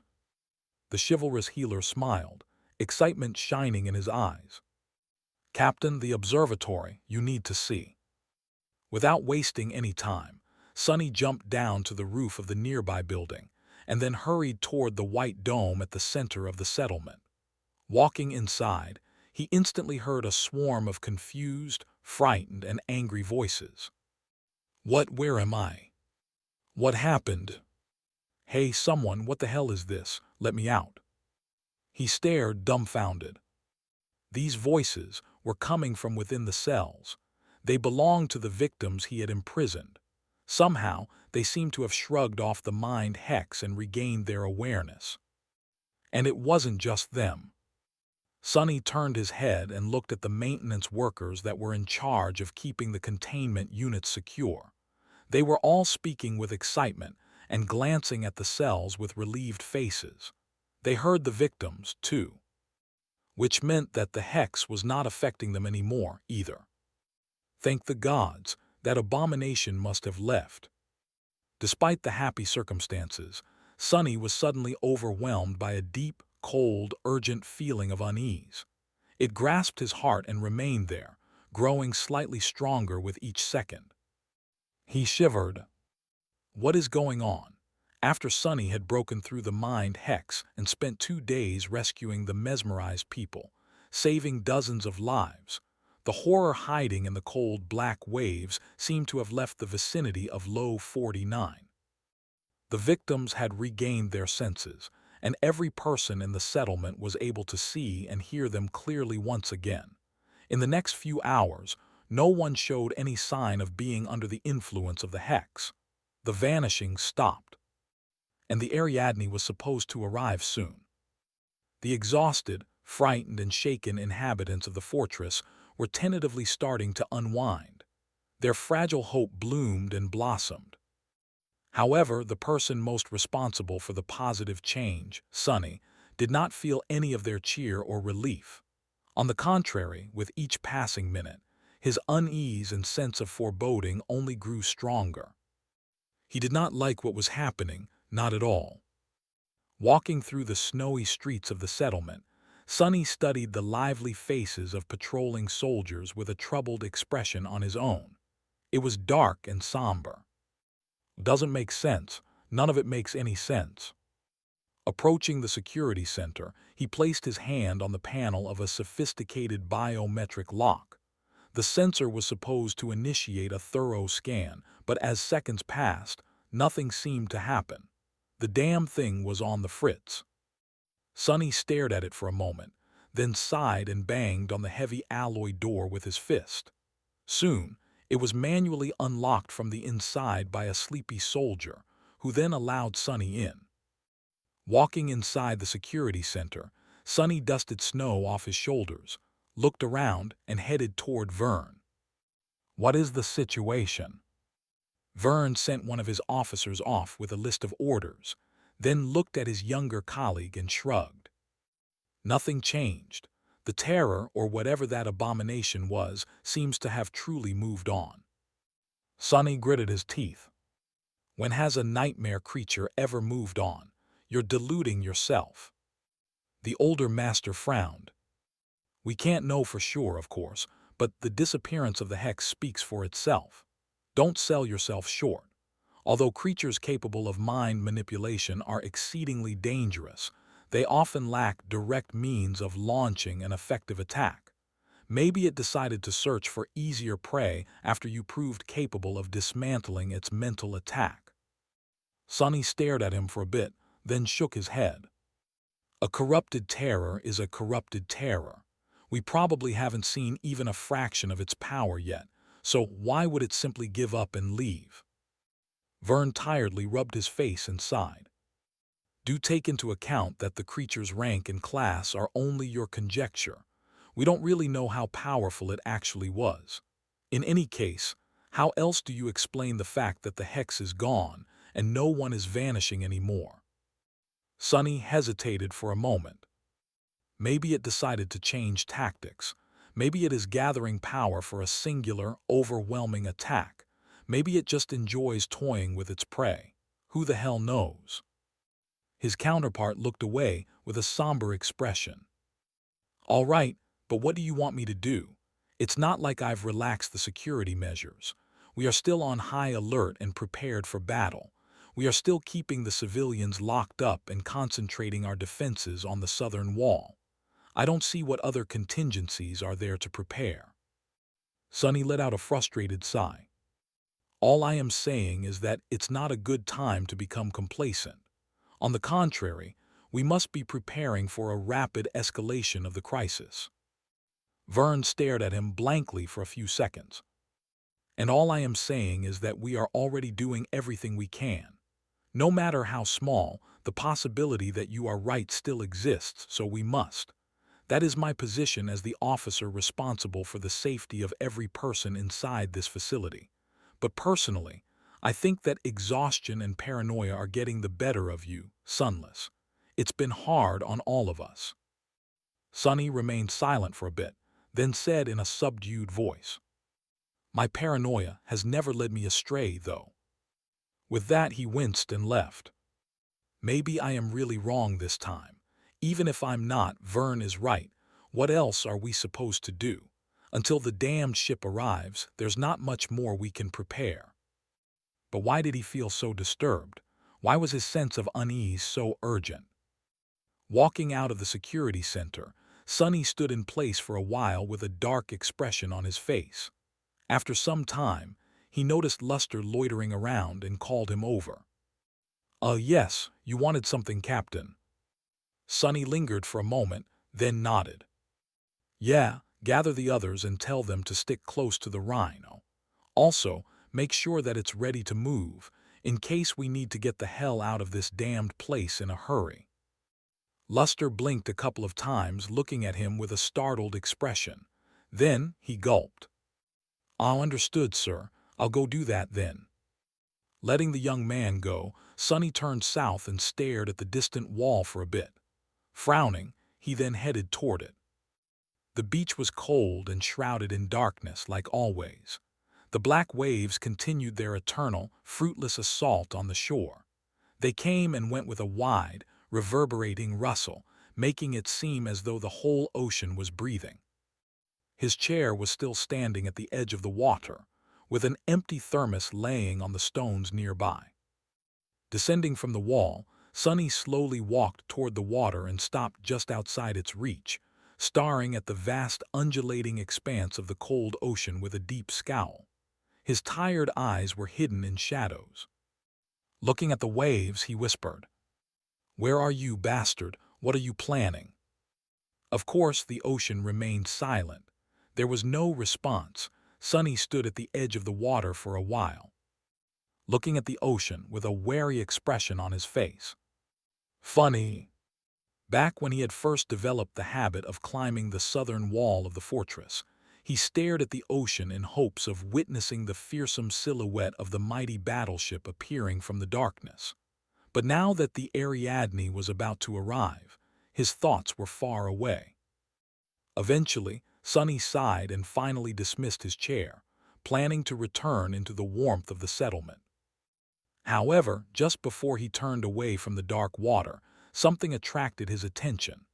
The chivalrous healer smiled, excitement shining in his eyes. "Captain, the observatory, you need to see." Without wasting any time, Sonny jumped down to the roof of the nearby building and then hurried toward the white dome at the center of the settlement. Walking inside, he instantly heard a swarm of confused, frightened, and angry voices. Where am I? What happened? Hey, someone, what the hell is this? Let me out." He stared, dumbfounded. These voices were coming from within the cells. They belonged to the victims he had imprisoned. Somehow, they seemed to have shrugged off the mind hex and regained their awareness. And it wasn't just them. Sonny turned his head and looked at the maintenance workers that were in charge of keeping the containment units secure. They were all speaking with excitement and glancing at the cells with relieved faces. They heard the victims, too, which meant that the hex was not affecting them anymore, either. Thank the gods, that abomination must have left. Despite the happy circumstances, Sonny was suddenly overwhelmed by a deep, cold, urgent feeling of unease. It grasped his heart and remained there, growing slightly stronger with each second. He shivered. What is going on? After Sonny had broken through the mind hex and spent 2 days rescuing the mesmerized people, saving dozens of lives, the horror hiding in the cold black waves seemed to have left the vicinity of Low 49. The victims had regained their senses, and every person in the settlement was able to see and hear them clearly once again. In the next few hours, no one showed any sign of being under the influence of the hex. The vanishing stopped, and the Ariadne was supposed to arrive soon. The exhausted, frightened, and shaken inhabitants of the fortress were tentatively starting to unwind. Their fragile hope bloomed and blossomed. However, the person most responsible for the positive change, Sonny, did not feel any of their cheer or relief. On the contrary, with each passing minute, his unease and sense of foreboding only grew stronger. He did not like what was happening, not at all. Walking through the snowy streets of the settlement, Sonny studied the lively faces of patrolling soldiers with a troubled expression on his own. It was dark and somber. Doesn't make sense. None of it makes any sense. Approaching the security center, he placed his hand on the panel of a sophisticated biometric lock. The sensor was supposed to initiate a thorough scan, but as seconds passed, nothing seemed to happen. The damn thing was on the fritz. Sonny stared at it for a moment, then sighed and banged on the heavy alloy door with his fist. Soon, it was manually unlocked from the inside by a sleepy soldier, who then allowed Sonny in. Walking inside the security center, Sonny dusted snow off his shoulders, looked around, and headed toward Vern. "What is the situation?" Vern sent one of his officers off with a list of orders, then looked at his younger colleague and shrugged. Nothing changed. The terror, or whatever that abomination was, seems to have truly moved on. Sonny gritted his teeth. When has a nightmare creature ever moved on? You're deluding yourself. The older master frowned. We can't know for sure, of course, but the disappearance of the hex speaks for itself. Don't sell yourself short. Although creatures capable of mind manipulation are exceedingly dangerous, they often lack direct means of launching an effective attack. Maybe it decided to search for easier prey after you proved capable of dismantling its mental attack. Sonny stared at him for a bit, then shook his head. A corrupted terror is a corrupted terror. We probably haven't seen even a fraction of its power yet, so why would it simply give up and leave? Vern tiredly rubbed his face and sighed. Do take into account that the creature's rank and class are only your conjecture. We don't really know how powerful it actually was. In any case, how else do you explain the fact that the hex is gone and no one is vanishing anymore? Sonny hesitated for a moment. Maybe it decided to change tactics. Maybe it is gathering power for a singular, overwhelming attack. Maybe it just enjoys toying with its prey. Who the hell knows? His counterpart looked away with a somber expression. All right, but what do you want me to do? It's not like I've relaxed the security measures. We are still on high alert and prepared for battle. We are still keeping the civilians locked up and concentrating our defenses on the southern wall. I don't see what other contingencies are there to prepare. Sonny let out a frustrated sigh. All I am saying is that it's not a good time to become complacent. On the contrary, we must be preparing for a rapid escalation of the crisis. Vern stared at him blankly for a few seconds. And all I am saying is that we are already doing everything we can. No matter how small, the possibility that you are right still exists, so we must. That is my position as the officer responsible for the safety of every person inside this facility. But personally, I think that exhaustion and paranoia are getting the better of you, Sunless. It's been hard on all of us. Sonny remained silent for a bit, then said in a subdued voice, My paranoia has never led me astray, though. With that, he winced and left. Maybe I am really wrong this time. Even if I'm not, Vern is right. What else are we supposed to do? Until the damned ship arrives, there's not much more we can prepare. But why did he feel so disturbed? Why was his sense of unease so urgent? Walking out of the security center, Sonny stood in place for a while with a dark expression on his face. After some time, he noticed Luster loitering around and called him over. Yes, you wanted something, Captain." Sonny lingered for a moment, then nodded. "Yeah, Gather the others and tell them to stick close to the rhino. Also, make sure that it's ready to move, in case we need to get the hell out of this damned place in a hurry." Luster blinked a couple of times, looking at him with a startled expression. Then he gulped. "Ah, understood, sir. I'll go do that then." Letting the young man go, Sonny turned south and stared at the distant wall for a bit. Frowning, he then headed toward it. The beach was cold and shrouded in darkness, like always. The black waves continued their eternal, fruitless assault on the shore. They came and went with a wide, reverberating rustle, making it seem as though the whole ocean was breathing. His chair was still standing at the edge of the water, with an empty thermos laying on the stones nearby. Descending from the wall, Sonny slowly walked toward the water and stopped just outside its reach, staring at the vast undulating expanse of the cold ocean with a deep scowl. His tired eyes were hidden in shadows. Looking at the waves, he whispered, "Where are you, bastard? What are you planning?" Of course, the ocean remained silent. There was no response. Sonny stood at the edge of the water for a while, looking at the ocean with a wary expression on his face. Funny. Back when he had first developed the habit of climbing the southern wall of the fortress, he stared at the ocean in hopes of witnessing the fearsome silhouette of the mighty battleship appearing from the darkness. But now that the Ariadne was about to arrive, his thoughts were far away. Eventually, Sonny sighed and finally dismissed his chair, planning to return into the warmth of the settlement. However, just before he turned away from the dark water, something attracted his attention.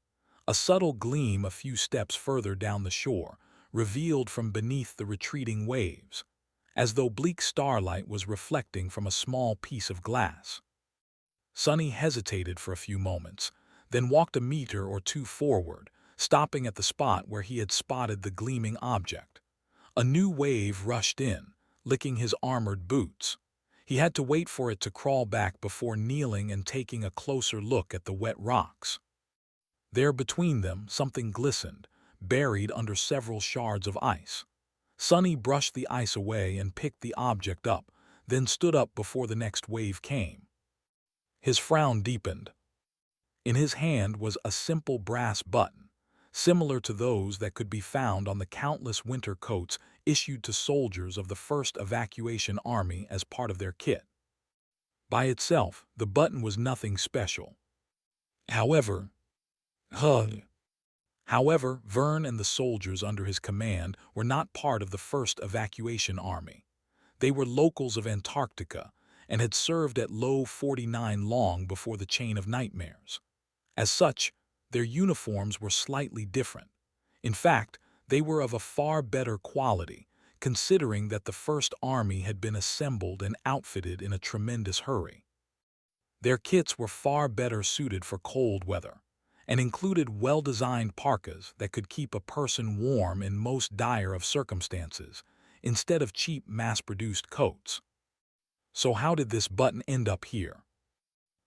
A subtle gleam a few steps further down the shore, revealed from beneath the retreating waves, as though bleak starlight was reflecting from a small piece of glass. Sonny hesitated for a few moments, then walked a meter or two forward, stopping at the spot where he had spotted the gleaming object. A new wave rushed in, licking his armored boots. He had to wait for it to crawl back before kneeling and taking a closer look at the wet rocks. There between them, something glistened, buried under several shards of ice. Sonny brushed the ice away and picked the object up, then stood up before the next wave came. His frown deepened. In his hand was a simple brass button, similar to those that could be found on the countless winter coats issued to soldiers of the 1st Evacuation Army as part of their kit. By itself, the button was nothing special. However, Vern and the soldiers under his command were not part of the 1st Evacuation Army. They were locals of Antarctica and had served at Low 49 long before the Chain of Nightmares. As such, their uniforms were slightly different. In fact, they were of a far better quality, considering that the First Army had been assembled and outfitted in a tremendous hurry. Their kits were far better suited for cold weather, and included well-designed parkas that could keep a person warm in most dire of circumstances, instead of cheap mass-produced coats. So how did this button end up here?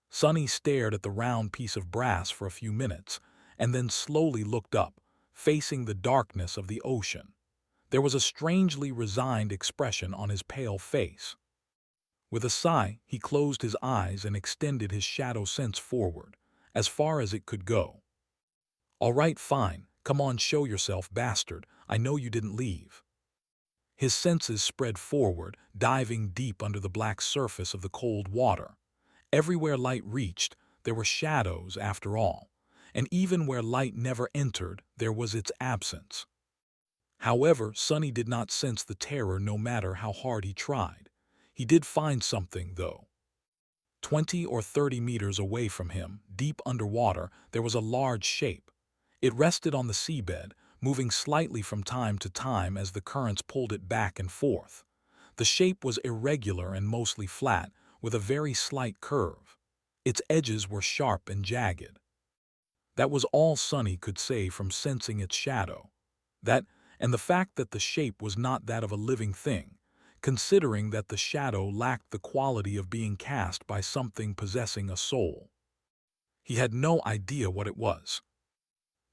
Sonny stared at the round piece of brass for a few minutes, and then slowly looked up, facing the darkness of the ocean. There was a strangely resigned expression on his pale face. With a sigh, he closed his eyes and extended his shadow sense forward, as far as it could go. "All right, fine. Come on, show yourself, bastard. I know you didn't leave." His senses spread forward, diving deep under the black surface of the cold water. Everywhere light reached, there were shadows after all, and even where light never entered, there was its absence. However, Sonny did not sense the terror no matter how hard he tried. He did find something, though. 20 or 30 meters away from him, deep underwater, there was a large shape. It rested on the seabed, moving slightly from time to time as the currents pulled it back and forth. The shape was irregular and mostly flat, with a very slight curve. Its edges were sharp and jagged. That was all Sonny could say from sensing its shadow. That, and the fact that the shape was not that of a living thing, considering that the shadow lacked the quality of being cast by something possessing a soul. He had no idea what it was.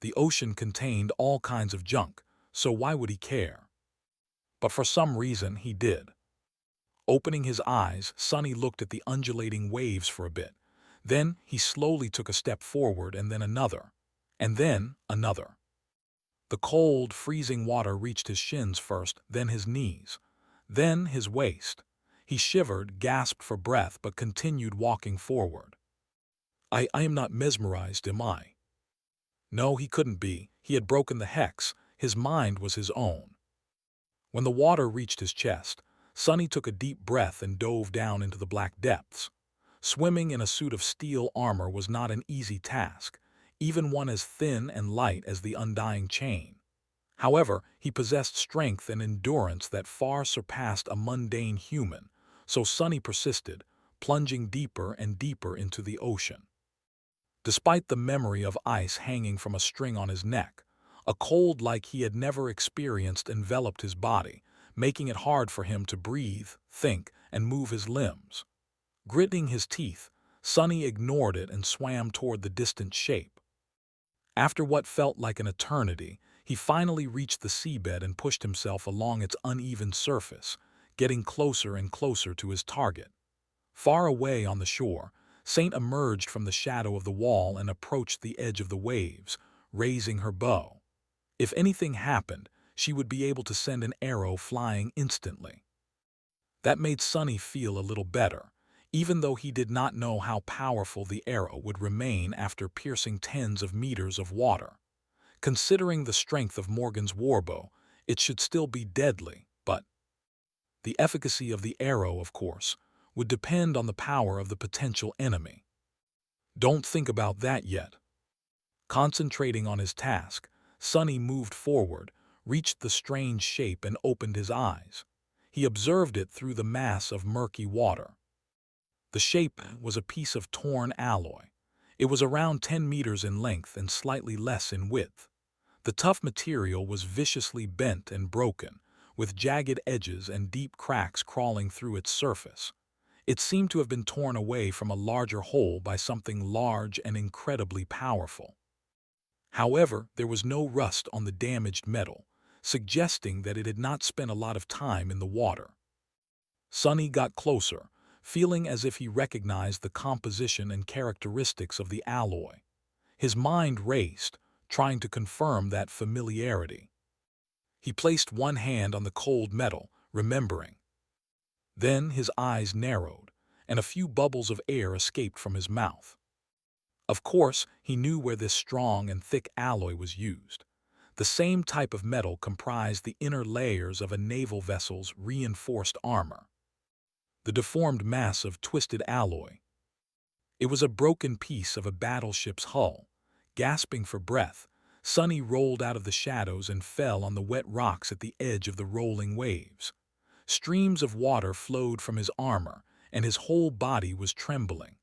The ocean contained all kinds of junk, so why would he care? But for some reason, he did. Opening his eyes, Sonny looked at the undulating waves for a bit. Then he slowly took a step forward and then another. And then another. The cold, freezing water reached his shins first, then his knees. Then his waist. He shivered, gasped for breath, but continued walking forward. I am not mesmerized, am I? No, he couldn't be. He had broken the hex. His mind was his own. When the water reached his chest, Sonny took a deep breath and dove down into the black depths. Swimming in a suit of steel armor was not an easy task, even one as thin and light as the undying chain. However, he possessed strength and endurance that far surpassed a mundane human, so Sonny persisted, plunging deeper and deeper into the ocean. Despite the memory of ice hanging from a string on his neck, a cold like he had never experienced enveloped his body, making it hard for him to breathe, think, and move his limbs. Gritting his teeth, Sonny ignored it and swam toward the distant shape. After what felt like an eternity, he finally reached the seabed and pushed himself along its uneven surface, getting closer and closer to his target. Far away on the shore, Saint emerged from the shadow of the wall and approached the edge of the waves, raising her bow. If anything happened, she would be able to send an arrow flying instantly. That made Sonny feel a little better, even though he did not know how powerful the arrow would remain after piercing tens of meters of water. Considering the strength of Morgan's warbow, it should still be deadly, but the efficacy of the arrow, of course, would depend on the power of the potential enemy. Don't think about that yet. Concentrating on his task, Sonny moved forward, reached the strange shape and opened his eyes. He observed it through the mass of murky water. The shape was a piece of torn alloy. It was around 10 meters in length and slightly less in width. The tough material was viciously bent and broken, with jagged edges and deep cracks crawling through its surface. It seemed to have been torn away from a larger whole by something large and incredibly powerful. However, there was no rust on the damaged metal, suggesting that it had not spent a lot of time in the water. Sonny got closer, feeling as if he recognized the composition and characteristics of the alloy. His mind raced, trying to confirm that familiarity. He placed one hand on the cold metal, remembering. Then his eyes narrowed, and a few bubbles of air escaped from his mouth. Of course, he knew where this strong and thick alloy was used. The same type of metal comprised the inner layers of a naval vessel's reinforced armor. The deformed mass of twisted alloy. It was a broken piece of a battleship's hull. Gasping for breath, Sonny rolled out of the shadows and fell on the wet rocks at the edge of the rolling waves. Streams of water flowed from his armor, and his whole body was trembling.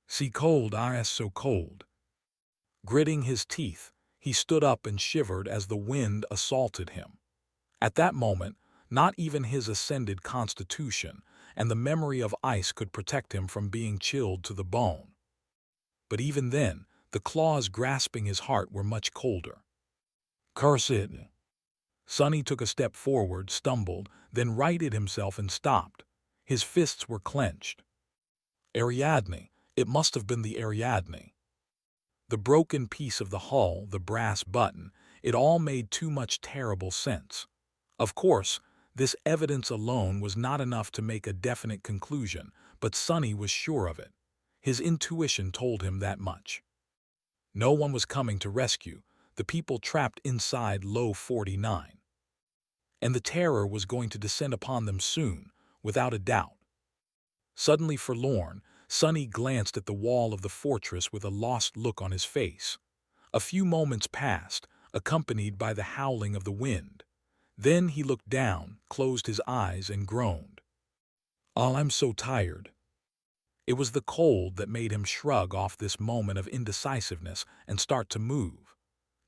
"See cold, so cold." Gritting his teeth, he stood up and shivered as the wind assaulted him. At that moment, not even his ascended constitution and the memory of ice could protect him from being chilled to the bone. But even then, the claws grasping his heart were much colder. "Curse it!" Sonny took a step forward, stumbled, then righted himself and stopped. His fists were clenched. Ariadne. It must have been the Ariadne. The broken piece of the hull, the brass button, it all made too much terrible sense. Of course, this evidence alone was not enough to make a definite conclusion, but Sonny was sure of it. His intuition told him that much. No one was coming to rescue the people trapped inside Low 49. And the terror was going to descend upon them soon, without a doubt. Suddenly forlorn, Sonny glanced at the wall of the fortress with a lost look on his face. A few moments passed, accompanied by the howling of the wind. Then he looked down, closed his eyes, and groaned. "Oh, I'm so tired." It was the cold that made him shrug off this moment of indecisiveness and start to move.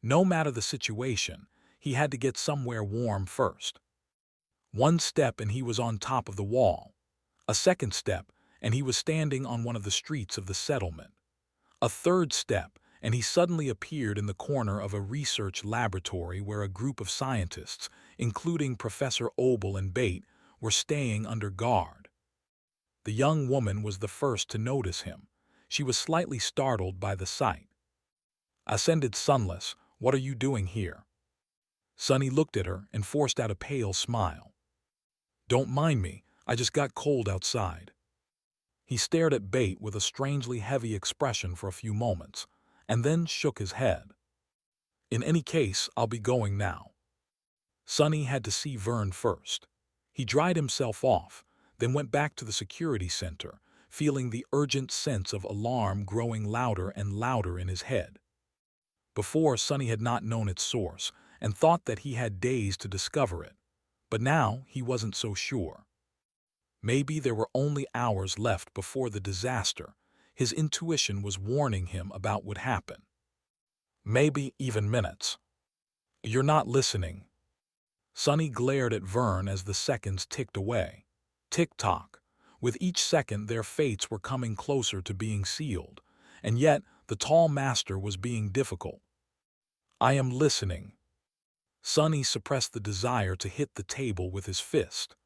No matter the situation, he had to get somewhere warm first. One step and he was on top of the wall. A second step, and he was standing on one of the streets of the settlement. A third step, and he suddenly appeared in the corner of a research laboratory where a group of scientists, including Professor Obel and Bate, were staying under guard. The young woman was the first to notice him. She was slightly startled by the sight. "Ascended Sunless, what are you doing here?" Sunny looked at her and forced out a pale smile. "Don't mind me, I just got cold outside." He stared at Bate with a strangely heavy expression for a few moments, and then shook his head. "In any case, I'll be going now." Sunny had to see Vern first. He dried himself off, then went back to the security center, feeling the urgent sense of alarm growing louder and louder in his head. Before, Sunny had not known its source and thought that he had days to discover it, but now he wasn't so sure. Maybe there were only hours left before the disaster. His intuition was warning him about what would happen. Maybe even minutes. "You're not listening." Sunny glared at Vern as the seconds ticked away. Tick-tock. With each second their fates were coming closer to being sealed, and yet the tall master was being difficult. "I am listening." Sunny suppressed the desire to hit the table with his fist.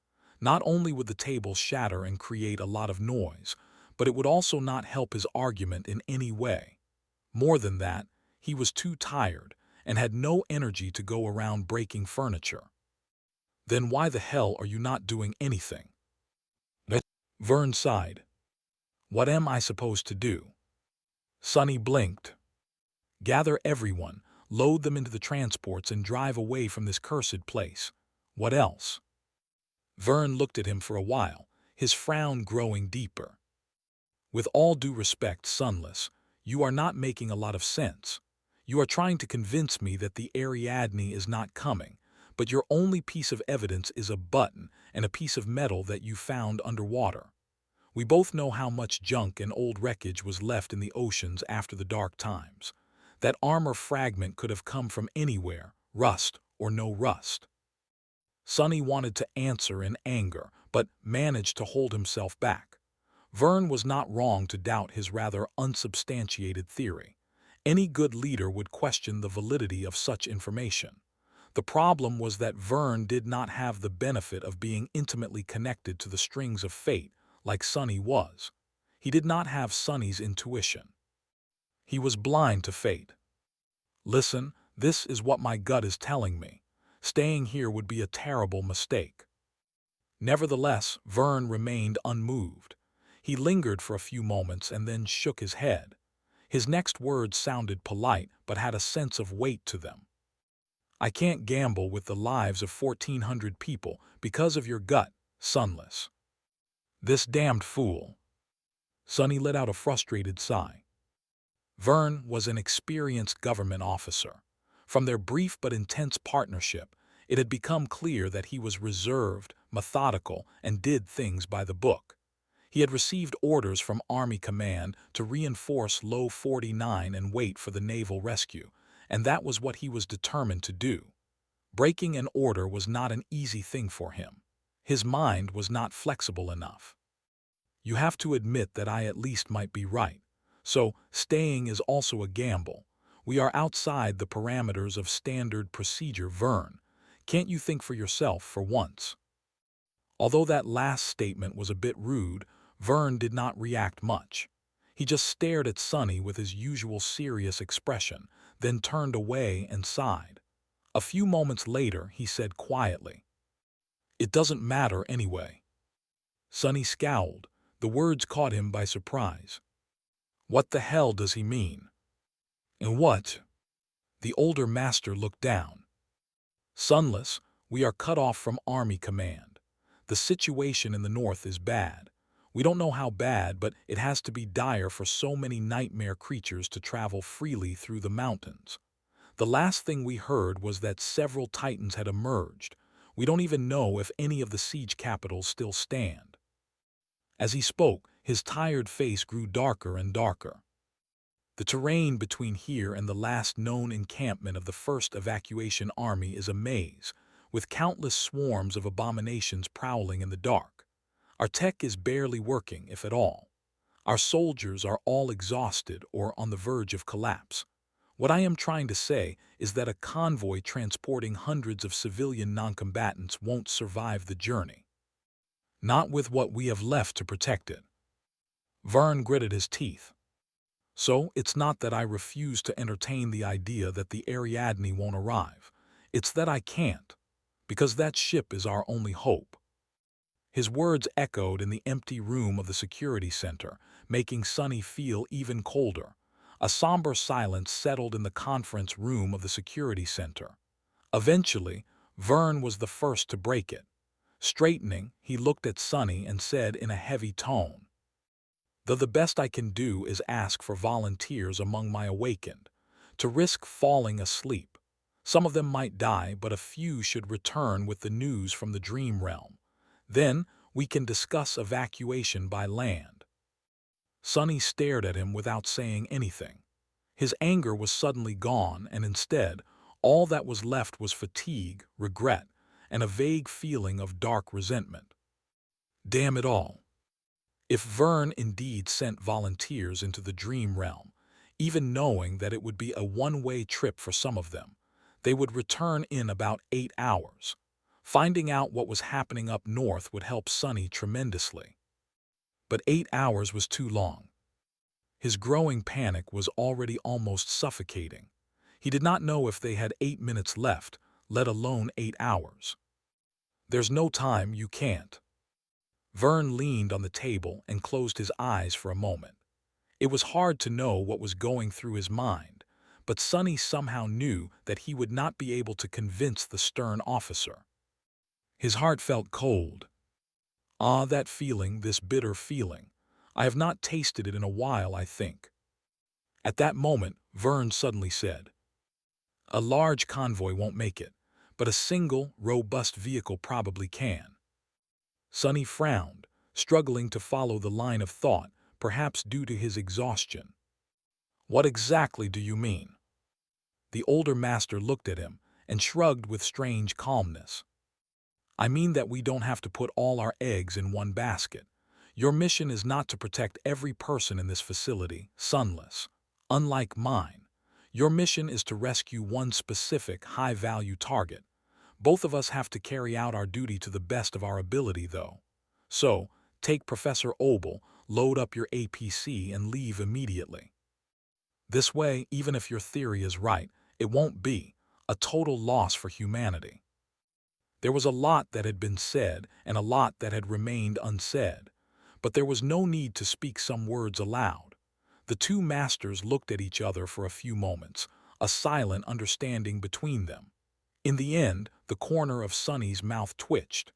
Not only would the table shatter and create a lot of noise, but it would also not help his argument in any way. More than that, he was too tired and had no energy to go around breaking furniture. "Then why the hell are you not doing anything?" Vern sighed. "What am I supposed to do?" Sunny blinked. "Gather everyone, load them into the transports and drive away from this cursed place. What else?" Vern looked at him for a while, his frown growing deeper. "With all due respect, Sunless, you are not making a lot of sense. You are trying to convince me that the Ariadne is not coming, but your only piece of evidence is a button and a piece of metal that you found underwater. We both know how much junk and old wreckage was left in the oceans after the dark times. That armor fragment could have come from anywhere, rust or no rust." Sunny wanted to answer in anger, but managed to hold himself back. Vern was not wrong to doubt his rather unsubstantiated theory. Any good leader would question the validity of such information. The problem was that Vern did not have the benefit of being intimately connected to the strings of fate like Sunny was. He did not have Sunny's intuition. He was blind to fate. "Listen, this is what my gut is telling me. Staying here would be a terrible mistake." Nevertheless, Vern remained unmoved. He lingered for a few moments and then shook his head. His next words sounded polite but had a sense of weight to them. "I can't gamble with the lives of 1,400 people because of your gut, Sunless." "This damned fool." Sunny let out a frustrated sigh. Vern was an experienced government officer. From their brief but intense partnership, it had become clear that he was reserved, methodical, and did things by the book. He had received orders from Army Command to reinforce Low 49 and wait for the naval rescue, and that was what he was determined to do. Breaking an order was not an easy thing for him. His mind was not flexible enough. "You have to admit that I at least might be right. So, staying is also a gamble. We are outside the parameters of standard procedure, Vern. Can't you think for yourself for once?" Although that last statement was a bit rude, Vern did not react much. He just stared at Sunny with his usual serious expression, then turned away and sighed. A few moments later, he said quietly, "It doesn't matter anyway." Sunny scowled. The words caught him by surprise. "What the hell does he mean?" "And what?" The older master looked down. "Sunless, we are cut off from Army Command. The situation in the north is bad. We don't know how bad, but it has to be dire for so many nightmare creatures to travel freely through the mountains. The last thing we heard was that several titans had emerged. We don't even know if any of the siege capitals still stand." As he spoke, his tired face grew darker and darker. "The terrain between here and the last known encampment of the first evacuation army is a maze, with countless swarms of abominations prowling in the dark. Our tech is barely working, if at all. Our soldiers are all exhausted or on the verge of collapse. What I am trying to say is that a convoy transporting hundreds of civilian noncombatants won't survive the journey. Not with what we have left to protect it. Vern gritted his teeth. So, it's not that I refuse to entertain the idea that the Ariadne won't arrive. It's that I can't, because that ship is our only hope. His words echoed in the empty room of the security center, making Sonny feel even colder. A somber silence settled in the conference room of the security center. Eventually, Vern was the first to break it. Straightening, he looked at Sonny and said in a heavy tone, the best I can do is ask for volunteers among my awakened, to risk falling asleep. Some of them might die, but a few should return with the news from the dream realm. Then we can discuss evacuation by land. Sonny stared at him without saying anything. His anger was suddenly gone, and instead, all that was left was fatigue, regret, and a vague feeling of dark resentment. Damn it all. If Vern indeed sent volunteers into the dream realm, even knowing that it would be a one-way trip for some of them, they would return in about 8 hours. Finding out what was happening up north would help Sonny tremendously. But 8 hours was too long. His growing panic was already almost suffocating. He did not know if they had 8 minutes left, let alone 8 hours. There's no time, you can't. Vern leaned on the table and closed his eyes for a moment. It was hard to know what was going through his mind, but Sonny somehow knew that he would not be able to convince the stern officer. His heart felt cold. Ah, that feeling, this bitter feeling. I have not tasted it in a while, I think. At that moment, Vern suddenly said, "A large convoy won't make it, but a single, robust vehicle probably can." Sonny frowned, struggling to follow the line of thought, perhaps due to his exhaustion. "What exactly do you mean?" The older master looked at him and shrugged with strange calmness. "I mean that we don't have to put all our eggs in one basket. Your mission is not to protect every person in this facility, Sunless. Unlike mine, your mission is to rescue one specific, high-value target. Both of us have to carry out our duty to the best of our ability, though. So, take Professor Obel, load up your APC, and leave immediately. This way, even if your theory is right, it won't be a total loss for humanity." There was a lot that had been said and a lot that had remained unsaid, but there was no need to speak some words aloud. The two masters looked at each other for a few moments, a silent understanding between them. In the end, the corner of Sonny's mouth twitched.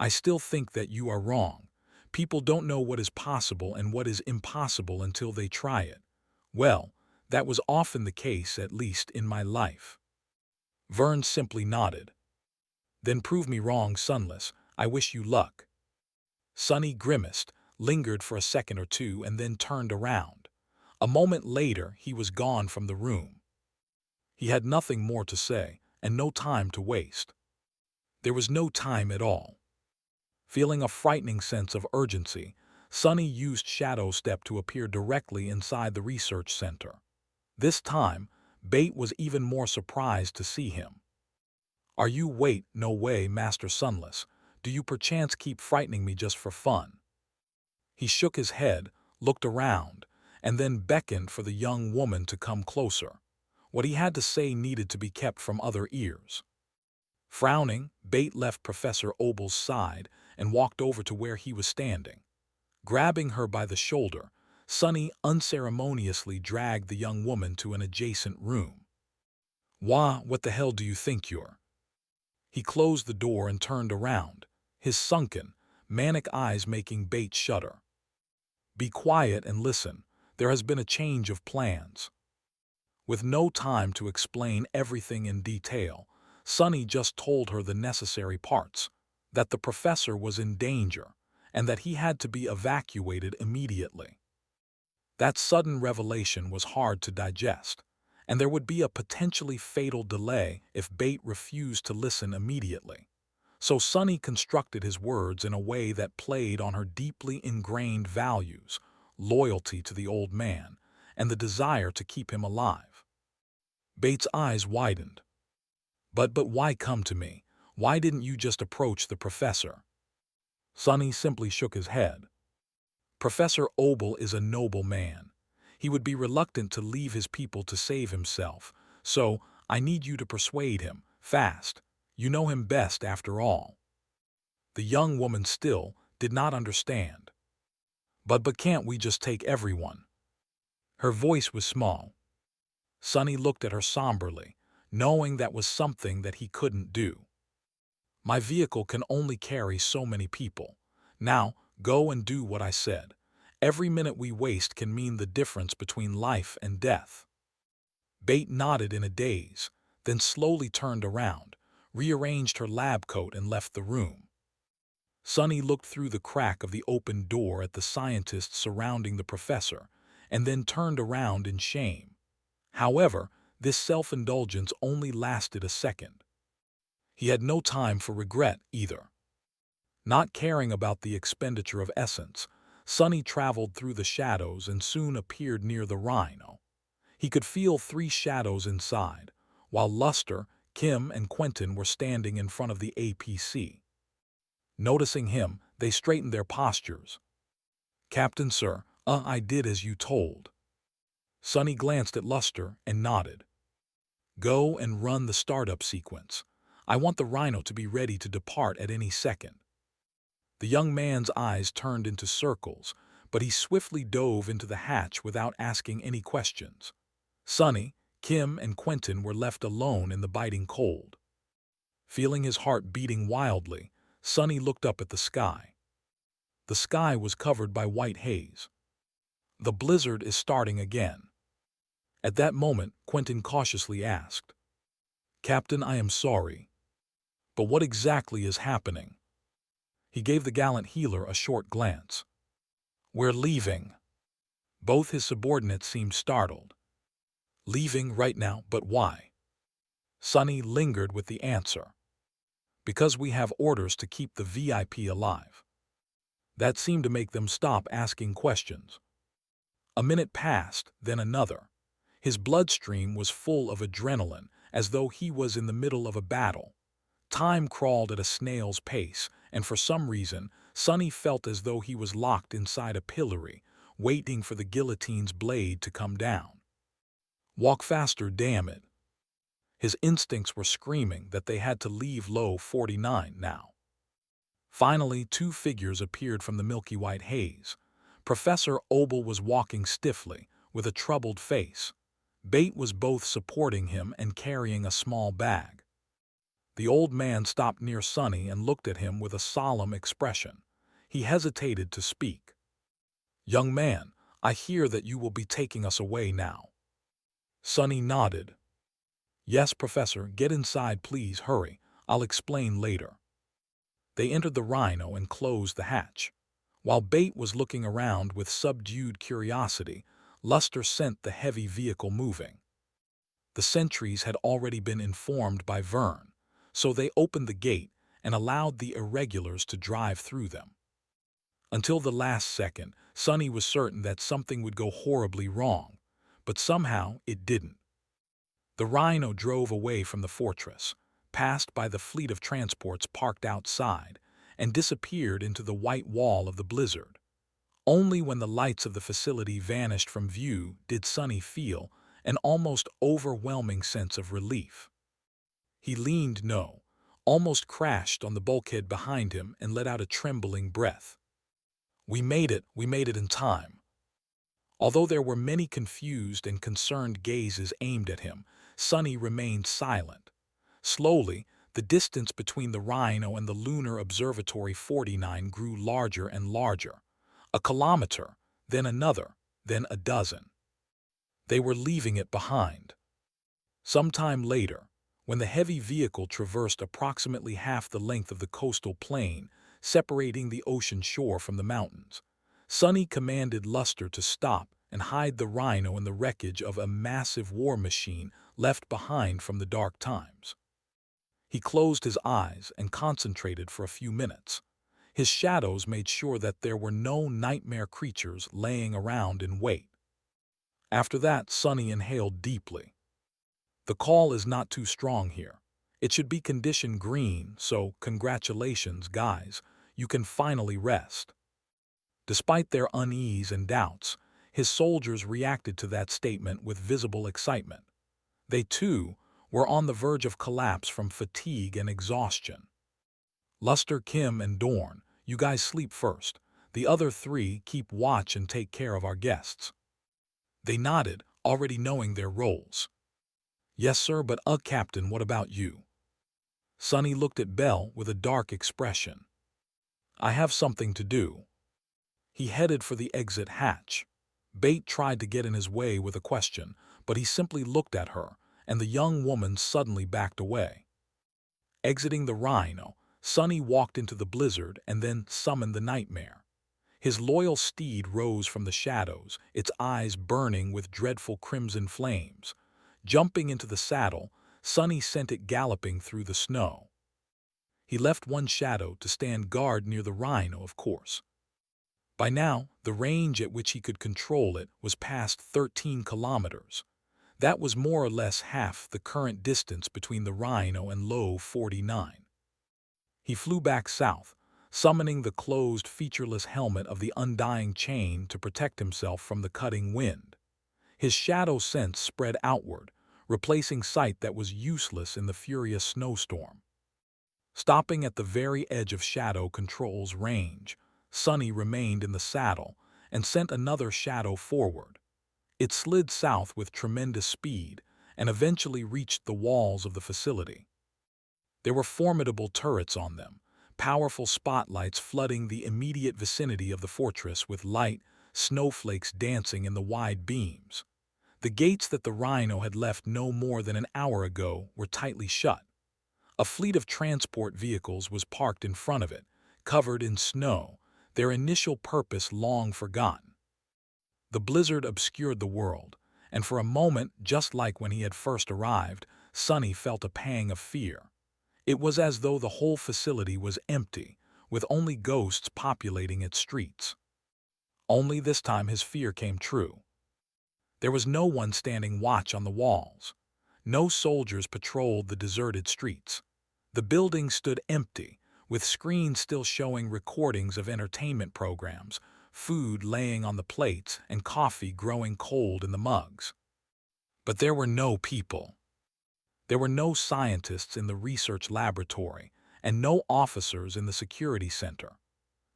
"I still think that you are wrong. People don't know what is possible and what is impossible until they try it. Well, that was often the case, at least in my life." Vern simply nodded. "Then prove me wrong, Sunless. I wish you luck." Sonny grimaced, lingered for a second or two, and then turned around. A moment later, he was gone from the room. He had nothing more to say, and no time to waste. There was no time at all. Feeling a frightening sense of urgency, Sonny used Shadow Step to appear directly inside the research center. This time, Bait was even more surprised to see him. "Are you— Wait, no way, Master Sunless. Do you perchance keep frightening me just for fun?" He shook his head, looked around, and then beckoned for the young woman to come closer. What he had to say needed to be kept from other ears. Frowning, Bait left Professor Obel's side and walked over to where he was standing. Grabbing her by the shoulder, Sonny unceremoniously dragged the young woman to an adjacent room. "Wah, what the hell do you think you're?" He closed the door and turned around, his sunken, manic eyes making Bait shudder. "Be quiet and listen. There has been a change of plans." With no time to explain everything in detail, Sonny just told her the necessary parts, that the professor was in danger, and that he had to be evacuated immediately. That sudden revelation was hard to digest, and there would be a potentially fatal delay if Bait refused to listen immediately. So Sonny constructed his words in a way that played on her deeply ingrained values: loyalty to the old man, and the desire to keep him alive. Bates' eyes widened. But why come to me? Why didn't you just approach the professor?" Sonny simply shook his head. "Professor Obel is a noble man. He would be reluctant to leave his people to save himself, so I need you to persuade him, fast. You know him best after all." The young woman still did not understand. But can't we just take everyone?" Her voice was small. Sonny looked at her somberly, knowing that was something that he couldn't do. "My vehicle can only carry so many people. Now, go and do what I said. Every minute we waste can mean the difference between life and death." Bate nodded in a daze, then slowly turned around, rearranged her lab coat and left the room. Sonny looked through the crack of the open door at the scientists surrounding the professor, and then turned around in shame. However, this self-indulgence only lasted a second. He had no time for regret either. Not caring about the expenditure of essence, Sonny traveled through the shadows and soon appeared near the rhino. He could feel 3 shadows inside, while Luster, Kim, and Quentin were standing in front of the APC. Noticing him, they straightened their postures. "Captain, sir, I did as you told." Sonny glanced at Luster and nodded. "Go and run the startup sequence. I want the rhino to be ready to depart at any second." The young man's eyes turned into circles, but he swiftly dove into the hatch without asking any questions. Sonny, Kim, and Quentin were left alone in the biting cold. Feeling his heart beating wildly, Sonny looked up at the sky. The sky was covered by white haze. The blizzard is starting again. At that moment, Quentin cautiously asked, "Captain, I am sorry. But what exactly is happening?" He gave the gallant healer a short glance. "We're leaving." Both his subordinates seemed startled. "Leaving right now, but why?" Sonny lingered with the answer. "Because we have orders to keep the VIP alive." That seemed to make them stop asking questions. A minute passed, then another. His bloodstream was full of adrenaline, as though he was in the middle of a battle. Time crawled at a snail's pace, and for some reason, Sonny felt as though he was locked inside a pillory, waiting for the guillotine's blade to come down. Walk faster, damn it. His instincts were screaming that they had to leave Low 49 now. Finally, 2 figures appeared from the milky white haze. Professor Obel was walking stiffly, with a troubled face. Bate was both supporting him and carrying a small bag. The old man stopped near Sonny and looked at him with a solemn expression. He hesitated to speak. "Young man, I hear that you will be taking us away now." Sonny nodded. "Yes, Professor, get inside please, hurry. I'll explain later." They entered the rhino and closed the hatch. While Bate was looking around with subdued curiosity, Luster sent the heavy vehicle moving. The sentries had already been informed by Vern, so they opened the gate and allowed the irregulars to drive through them. Until the last second, Sonny was certain that something would go horribly wrong, but somehow it didn't. The rhino drove away from the fortress, passed by the fleet of transports parked outside, and disappeared into the white wall of the blizzard. Only when the lights of the facility vanished from view did Sonny feel an almost overwhelming sense of relief. He leaned almost crashed on the bulkhead behind him and let out a trembling breath. We made it in time." Although there were many confused and concerned gazes aimed at him, Sonny remained silent. Slowly, the distance between the rhino and the Lunar Observatory 49 grew larger and larger. A kilometer, then another, then a dozen. They were leaving it behind. Sometime later, when the heavy vehicle traversed approximately half the length of the coastal plain, separating the ocean shore from the mountains, Sonny commanded Luster to stop and hide the rhino in the wreckage of a massive war machine left behind from the dark times. He closed his eyes and concentrated for a few minutes. His shadows made sure that there were no nightmare creatures laying around in wait. After that, Sonny inhaled deeply. The call is not too strong here. It should be condition green, so congratulations, guys. You can finally rest. Despite their unease and doubts, his soldiers reacted to that statement with visible excitement. They, too, were on the verge of collapse from fatigue and exhaustion. Luster, Kim, and Dorn, you guys sleep first. The other three keep watch and take care of our guests. They nodded, already knowing their roles. Yes, sir, but Captain, what about you? Sonny looked at Bell with a dark expression. I have something to do. He headed for the exit hatch. Bate tried to get in his way with a question, but he simply looked at her, and the young woman suddenly backed away. Exiting the Rhino, Sonny walked into the blizzard and then summoned the nightmare. His loyal steed rose from the shadows, its eyes burning with dreadful crimson flames. Jumping into the saddle, Sonny sent it galloping through the snow. He left one shadow to stand guard near the Rhino, of course. By now, the range at which he could control it was past 13 kilometers. That was more or less half the current distance between the Rhino and Low 49. He flew back south, summoning the closed, featureless helmet of the undying chain to protect himself from the cutting wind. His shadow sense spread outward, replacing sight that was useless in the furious snowstorm. Stopping at the very edge of Shadow Control's range, Sonny remained in the saddle and sent another shadow forward. It slid south with tremendous speed and eventually reached the walls of the facility. There were formidable turrets on them, powerful spotlights flooding the immediate vicinity of the fortress with light, snowflakes dancing in the wide beams. The gates that the Rhino had left no more than an hour ago were tightly shut. A fleet of transport vehicles was parked in front of it, covered in snow, their initial purpose long forgotten. The blizzard obscured the world, and for a moment, just like when he had first arrived, Sonny felt a pang of fear. It was as though the whole facility was empty, with only ghosts populating its streets. Only this time his fear came true. There was no one standing watch on the walls. No soldiers patrolled the deserted streets. The building stood empty, with screens still showing recordings of entertainment programs, food laying on the plates, and coffee growing cold in the mugs. But there were no people. There were no scientists in the research laboratory, and no officers in the security center.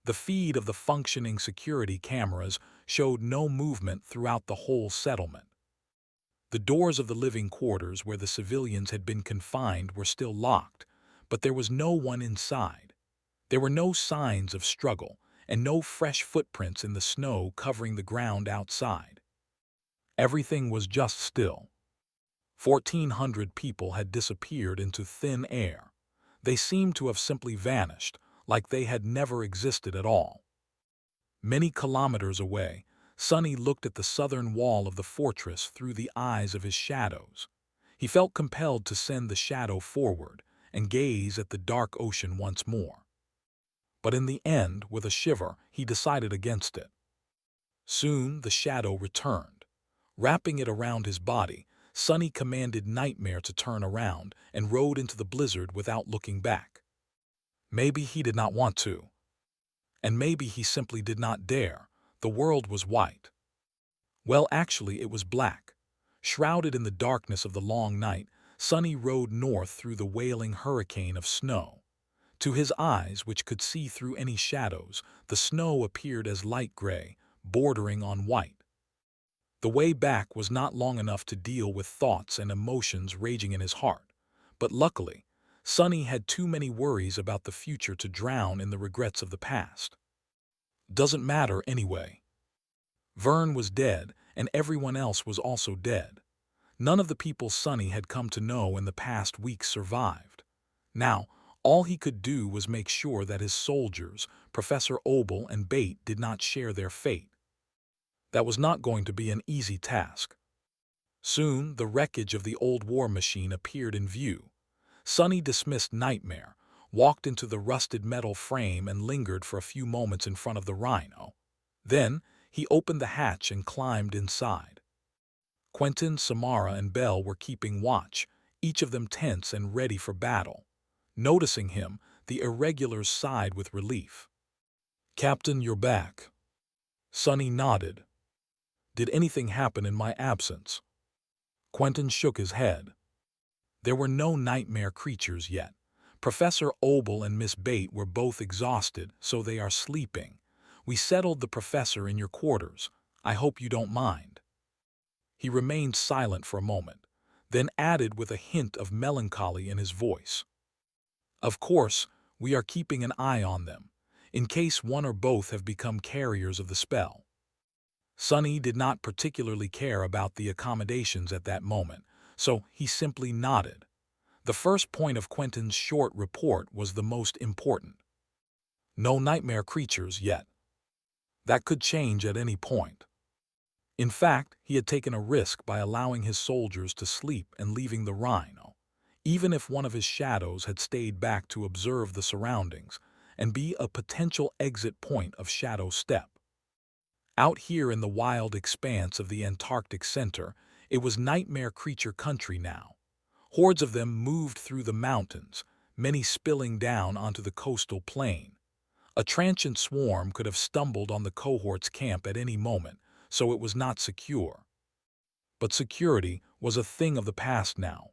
The feed of the functioning security cameras showed no movement throughout the whole settlement. The doors of the living quarters where the civilians had been confined were still locked, but there was no one inside. There were no signs of struggle, and no fresh footprints in the snow covering the ground outside. Everything was just still. 1,400 people had disappeared into thin air. They seemed to have simply vanished, like they had never existed at all. Many kilometers away, Sonny looked at the southern wall of the fortress through the eyes of his shadows. He felt compelled to send the shadow forward and gaze at the dark ocean once more. But in the end, with a shiver, he decided against it. Soon the shadow returned. Wrapping it around his body, Sonny commanded Nightmare to turn around and rode into the blizzard without looking back. Maybe he did not want to. And maybe he simply did not dare. The world was white. Well, actually, it was black. Shrouded in the darkness of the long night, Sonny rode north through the wailing hurricane of snow. To his eyes, which could see through any shadows, the snow appeared as light gray, bordering on white. The way back was not long enough to deal with thoughts and emotions raging in his heart, but luckily, Sonny had too many worries about the future to drown in the regrets of the past. Doesn't matter anyway. Vern was dead, and everyone else was also dead. None of the people Sonny had come to know in the past weeks survived. Now, all he could do was make sure that his soldiers, Professor Obel and Bate, did not share their fate. That was not going to be an easy task. Soon, the wreckage of the old war machine appeared in view. Sonny dismissed Nightmare, walked into the rusted metal frame and lingered for a few moments in front of the rhino. Then, he opened the hatch and climbed inside. Quentin, Samara, and Belle were keeping watch, each of them tense and ready for battle. Noticing him, the irregulars sighed with relief. "Captain, you're back." Sonny nodded. "Did anything happen in my absence?" Quentin shook his head. There were no nightmare creatures yet. Professor Obel and Miss Bate were both exhausted, so they are sleeping. We settled the professor in your quarters. I hope you don't mind." He remained silent for a moment, then added with a hint of melancholy in his voice. "Of course, we are keeping an eye on them, in case one or both have become carriers of the spell." Sonny did not particularly care about the accommodations at that moment, so he simply nodded. The first point of Quentin's short report was the most important. No nightmare creatures yet. That could change at any point. In fact, he had taken a risk by allowing his soldiers to sleep and leaving the rhino, even if one of his shadows had stayed back to observe the surroundings and be a potential exit point of Shadow Step. Out here in the wild expanse of the Antarctic center, it was nightmare creature country now. Hordes of them moved through the mountains, many spilling down onto the coastal plain. A transient swarm could have stumbled on the cohort's camp at any moment, so it was not secure. But security was a thing of the past now.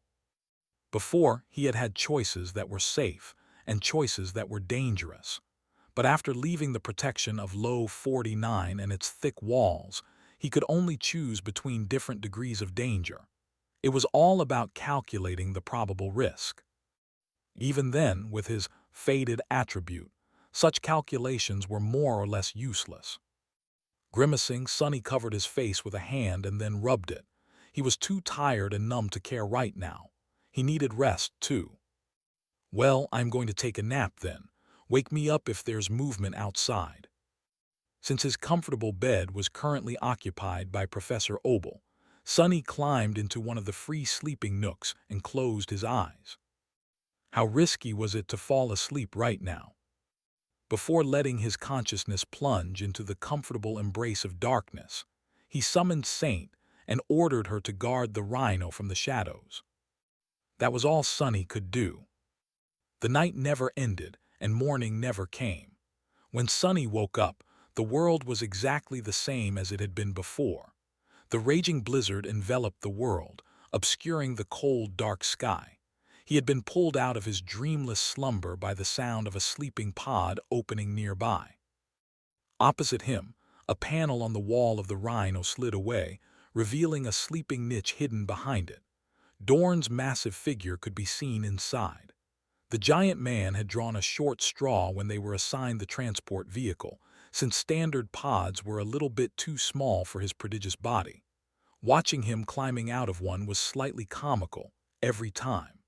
Before, he had had choices that were safe and choices that were dangerous. But after leaving the protection of Low 49 and its thick walls, he could only choose between different degrees of danger. It was all about calculating the probable risk. Even then, with his faded attribute, such calculations were more or less useless. Grimacing, Sonny covered his face with a hand and then rubbed it. He was too tired and numb to care right now. He needed rest, too. "Well, I'm going to take a nap then. Wake me up if there's movement outside." Since his comfortable bed was currently occupied by Professor Obel, Sonny climbed into one of the free sleeping nooks and closed his eyes. How risky was it to fall asleep right now? Before letting his consciousness plunge into the comfortable embrace of darkness, he summoned Saint and ordered her to guard the rhino from the shadows. That was all Sonny could do. The night never ended, and morning never came. When Sonny woke up, the world was exactly the same as it had been before. The raging blizzard enveloped the world, obscuring the cold, dark sky. He had been pulled out of his dreamless slumber by the sound of a sleeping pod opening nearby. Opposite him, a panel on the wall of the rhino slid away, revealing a sleeping niche hidden behind it. Dorn's massive figure could be seen inside. The giant man had drawn a short straw when they were assigned the transport vehicle, since standard pods were a little bit too small for his prodigious body. Watching him climbing out of one was slightly comical, every time.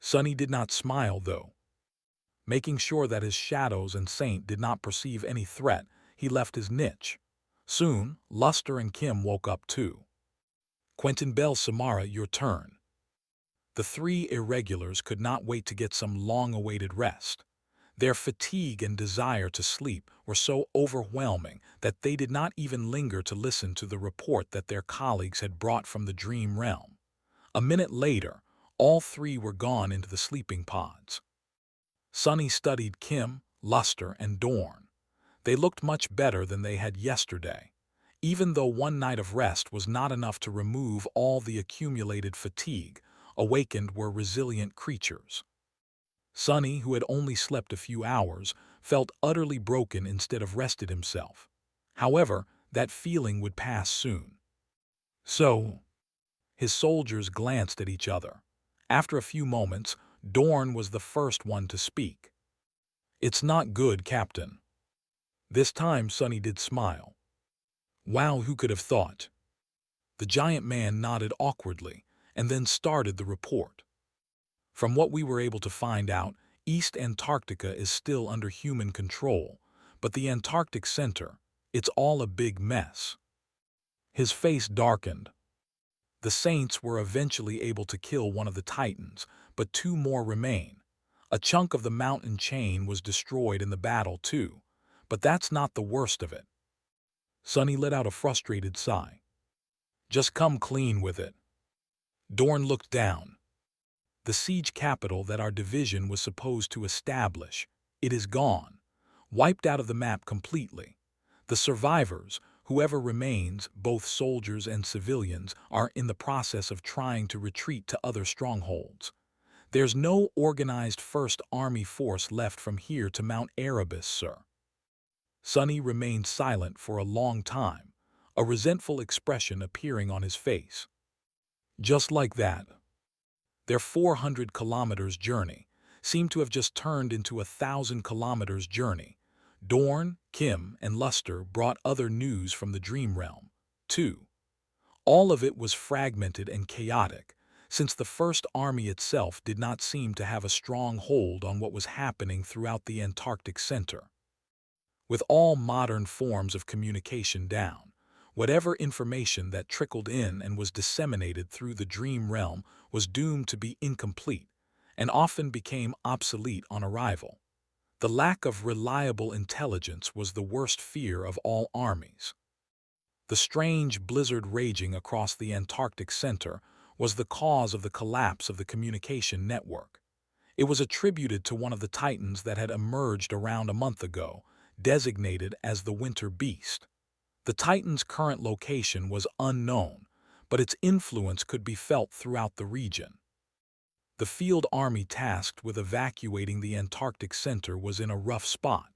Sonny did not smile, though. Making sure that his shadows and Saint did not perceive any threat, he left his niche. Soon, Luster and Kim woke up too. "Quentin, Belle, Samara, your turn." The three irregulars could not wait to get some long-awaited rest. Their fatigue and desire to sleep were so overwhelming that they did not even linger to listen to the report that their colleagues had brought from the dream realm. A minute later, all three were gone into the sleeping pods. Sonny studied Kim, Luster, and Dorn. They looked much better than they had yesterday, even though one night of rest was not enough to remove all the accumulated fatigue. Awakened were resilient creatures. Sonny, who had only slept a few hours, felt utterly broken instead of rested himself. However, that feeling would pass soon. So, his soldiers glanced at each other. After a few moments, Dorn was the first one to speak. "It's not good, Captain." This time Sonny did smile. "Wow, who could have thought?" The giant man nodded awkwardly and then started the report. "From what we were able to find out, East Antarctica is still under human control, but the Antarctic Center, it's all a big mess." His face darkened. The Saints were eventually able to kill one of the Titans, but two more remain. A chunk of the mountain chain was destroyed in the battle too, but that's not the worst of it. Sonny let out a frustrated sigh. Just come clean with it. Dorn looked down. The siege capital that our division was supposed to establish, it is gone, wiped out of the map completely. The survivors, whoever remains, both soldiers and civilians, are in the process of trying to retreat to other strongholds. There's no organized First Army force left from here to Mount Erebus, sir. Sonny remained silent for a long time, a resentful expression appearing on his face. Just like that, their 400 kilometers journey seemed to have just turned into a 1,000 kilometers journey. Dorn, Kim, and Luster brought other news from the dream realm, too. All of it was fragmented and chaotic, since the First Army itself did not seem to have a strong hold on what was happening throughout the Antarctic Center. With all modern forms of communication down, whatever information that trickled in and was disseminated through the dream realm was doomed to be incomplete and often became obsolete on arrival. The lack of reliable intelligence was the worst fear of all armies. The strange blizzard raging across the Antarctic Center was the cause of the collapse of the communication network. It was attributed to one of the titans that had emerged around a month ago, designated as the Winter Beast. The Titan's current location was unknown, but its influence could be felt throughout the region. The field army tasked with evacuating the Antarctic Center was in a rough spot.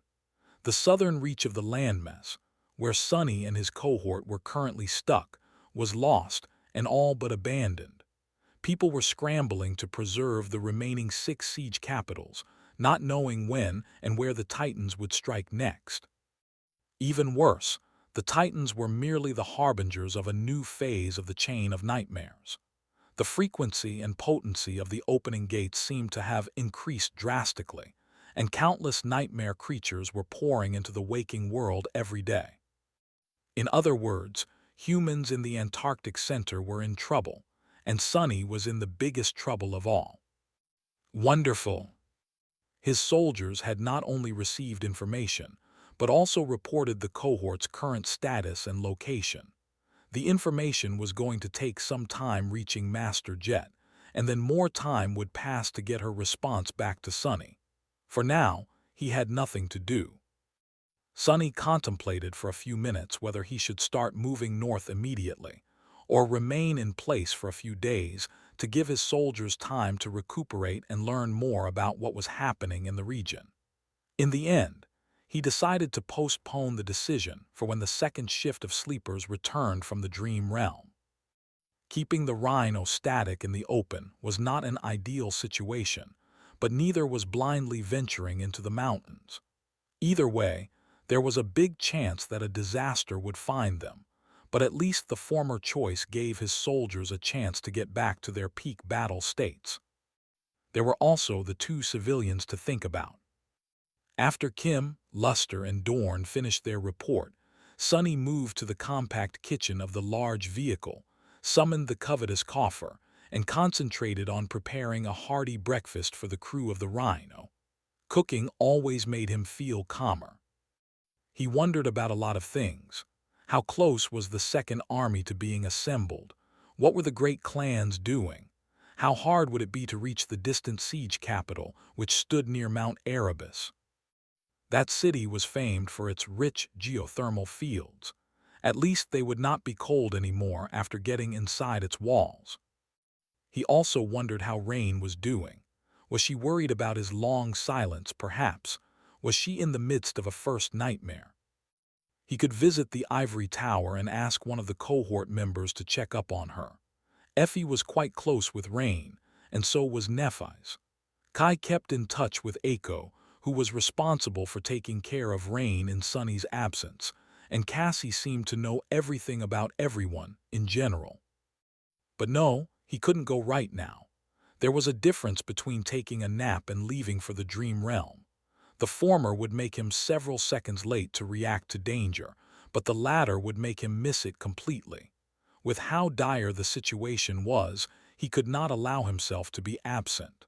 The southern reach of the landmass, where Sonny and his cohort were currently stuck, was lost and all but abandoned. People were scrambling to preserve the remaining 6 siege capitals, not knowing when and where the Titans would strike next. Even worse, the Titans were merely the harbingers of a new phase of the chain of nightmares. The frequency and potency of the opening gates seemed to have increased drastically, and countless nightmare creatures were pouring into the waking world every day. In other words, humans in the Antarctic Center were in trouble, and Sonny was in the biggest trouble of all. Wonderful! His soldiers had not only received information, but also reported the cohort's current status and location. The information was going to take some time reaching Master Jet, and then more time would pass to get her response back to Sonny. For now, he had nothing to do. Sonny contemplated for a few minutes whether he should start moving north immediately, or remain in place for a few days to give his soldiers time to recuperate and learn more about what was happening in the region. In the end, he decided to postpone the decision for when the second shift of sleepers returned from the dream realm. Keeping the rhino static in the open was not an ideal situation, but neither was blindly venturing into the mountains. Either way, there was a big chance that a disaster would find them, but at least the former choice gave his soldiers a chance to get back to their peak battle states. There were also the 2 civilians to think about. After Kim, Luster, and Dorn finished their report, Sonny moved to the compact kitchen of the large vehicle, summoned the covetous coffer, and concentrated on preparing a hearty breakfast for the crew of the Rhino. Cooking always made him feel calmer. He wondered about a lot of things. How close was the Second Army to being assembled? What were the great clans doing? How hard would it be to reach the distant siege capital, which stood near Mount Erebus? That city was famed for its rich geothermal fields. At least they would not be cold anymore after getting inside its walls. He also wondered how Rain was doing. Was she worried about his long silence, perhaps? Was she in the midst of a first nightmare? He could visit the ivory tower and ask one of the cohort members to check up on her. Effie was quite close with Rain, and so was Nephi's. Kai kept in touch with Aiko, who was responsible for taking care of Rain in Sonny's absence, and Cassie seemed to know everything about everyone in general. But no, he couldn't go right now. There was a difference between taking a nap and leaving for the dream realm. The former would make him several seconds late to react to danger, but the latter would make him miss it completely. With how dire the situation was, he could not allow himself to be absent.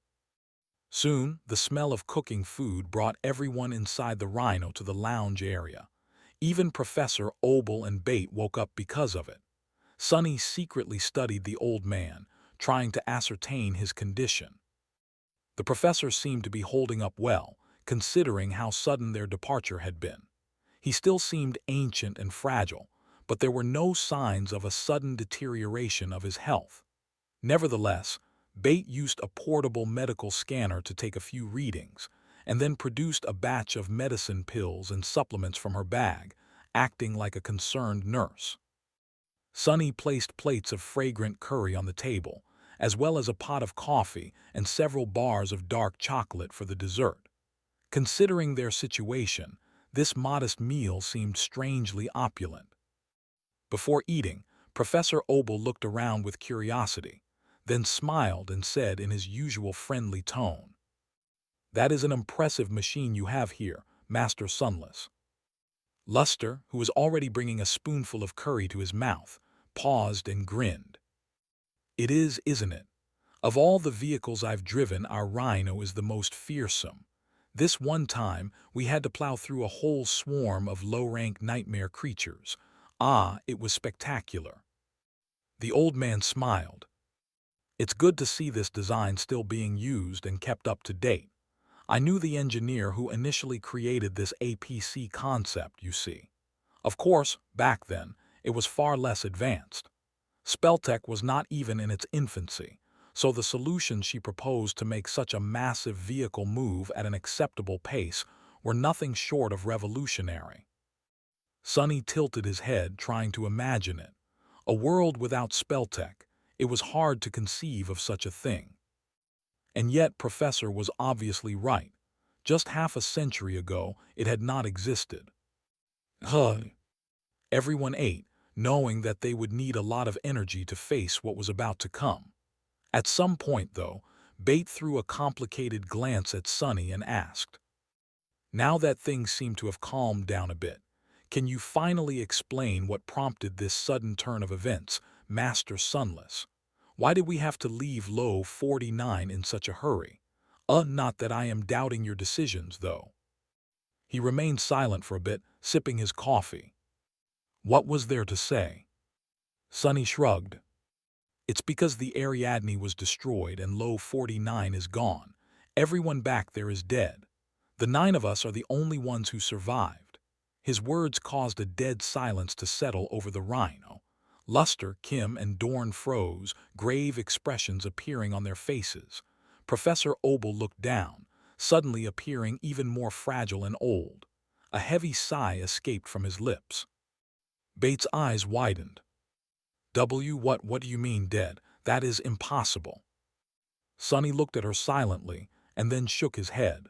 Soon, the smell of cooking food brought everyone inside the Rhino to the lounge area. Even Professor Obel and Bate woke up because of it. Sonny secretly studied the old man, trying to ascertain his condition. The professor seemed to be holding up well, considering how sudden their departure had been. He still seemed ancient and fragile, but there were no signs of a sudden deterioration of his health. Nevertheless, Bate used a portable medical scanner to take a few readings, and then produced a batch of medicine pills and supplements from her bag, acting like a concerned nurse. Sonny placed plates of fragrant curry on the table, as well as a pot of coffee and several bars of dark chocolate for the dessert. Considering their situation, this modest meal seemed strangely opulent. Before eating, Professor Obel looked around with curiosity, then smiled and said in his usual friendly tone, "That is an impressive machine you have here, Master Sunless." Luster, who was already bringing a spoonful of curry to his mouth, paused and grinned. "It is, isn't it? Of all the vehicles I've driven, our Rhino is the most fearsome. This one time, we had to plow through a whole swarm of low-rank nightmare creatures. Ah, it was spectacular." The old man smiled. "It's good to see this design still being used and kept up to date. I knew the engineer who initially created this APC concept, you see. Of course, back then, it was far less advanced. Spelltech was not even in its infancy, so the solutions she proposed to make such a massive vehicle move at an acceptable pace were nothing short of revolutionary." Sonny tilted his head, trying to imagine it. A world without Spelltech, it was hard to conceive of such a thing. And yet Professor was obviously right. Just half a century ago, it had not existed. Everyone ate, knowing that they would need a lot of energy to face what was about to come. At some point, though, Bate threw a complicated glance at Sonny and asked, "Now that things seem to have calmed down a bit, can you finally explain what prompted this sudden turn of events, Master Sunless? Why did we have to leave Low 49 in such a hurry? Not that I am doubting your decisions, though." He remained silent for a bit, sipping his coffee. What was there to say? Sonny shrugged. "It's because the Ariadne was destroyed and Low 49 is gone. Everyone back there is dead. The 9 of us are the only ones who survived." His words caused a dead silence to settle over the Rhino. Luster, Kim, and Dorn froze, grave expressions appearing on their faces. Professor Obel looked down, suddenly appearing even more fragile and old. A heavy sigh escaped from his lips. Bates' eyes widened. What do you mean dead? That is impossible." Sonny looked at her silently and then shook his head.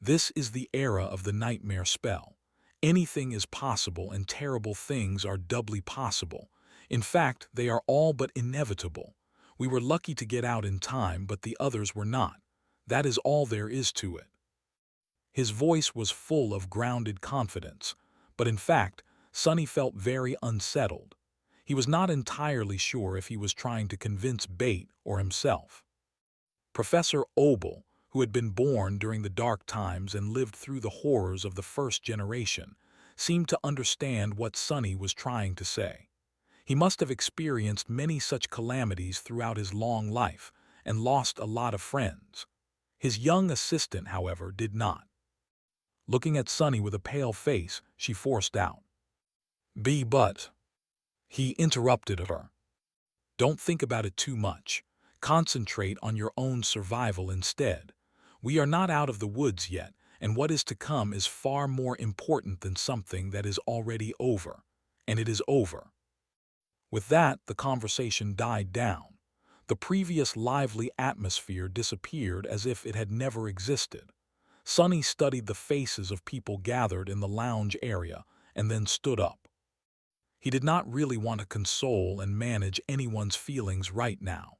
"This is the era of the nightmare spell. Anything is possible and terrible things are doubly possible. In fact, they are all but inevitable. We were lucky to get out in time, but the others were not. That is all there is to it." His voice was full of grounded confidence, but in fact, Sonny felt very unsettled. He was not entirely sure if he was trying to convince Bate or himself. Professor Obel, who had been born during the dark times and lived through the horrors of the first generation, seemed to understand what Sonny was trying to say. He must have experienced many such calamities throughout his long life and lost a lot of friends. His young assistant, however, did not. Looking at Sonny with a pale face, she forced out, But." He interrupted her. "Don't think about it too much. Concentrate on your own survival instead. We are not out of the woods yet, and what is to come is far more important than something that is already over. And it is over." With that, the conversation died down. The previous lively atmosphere disappeared as if it had never existed. Sonny studied the faces of people gathered in the lounge area and then stood up. He did not really want to console and manage anyone's feelings right now.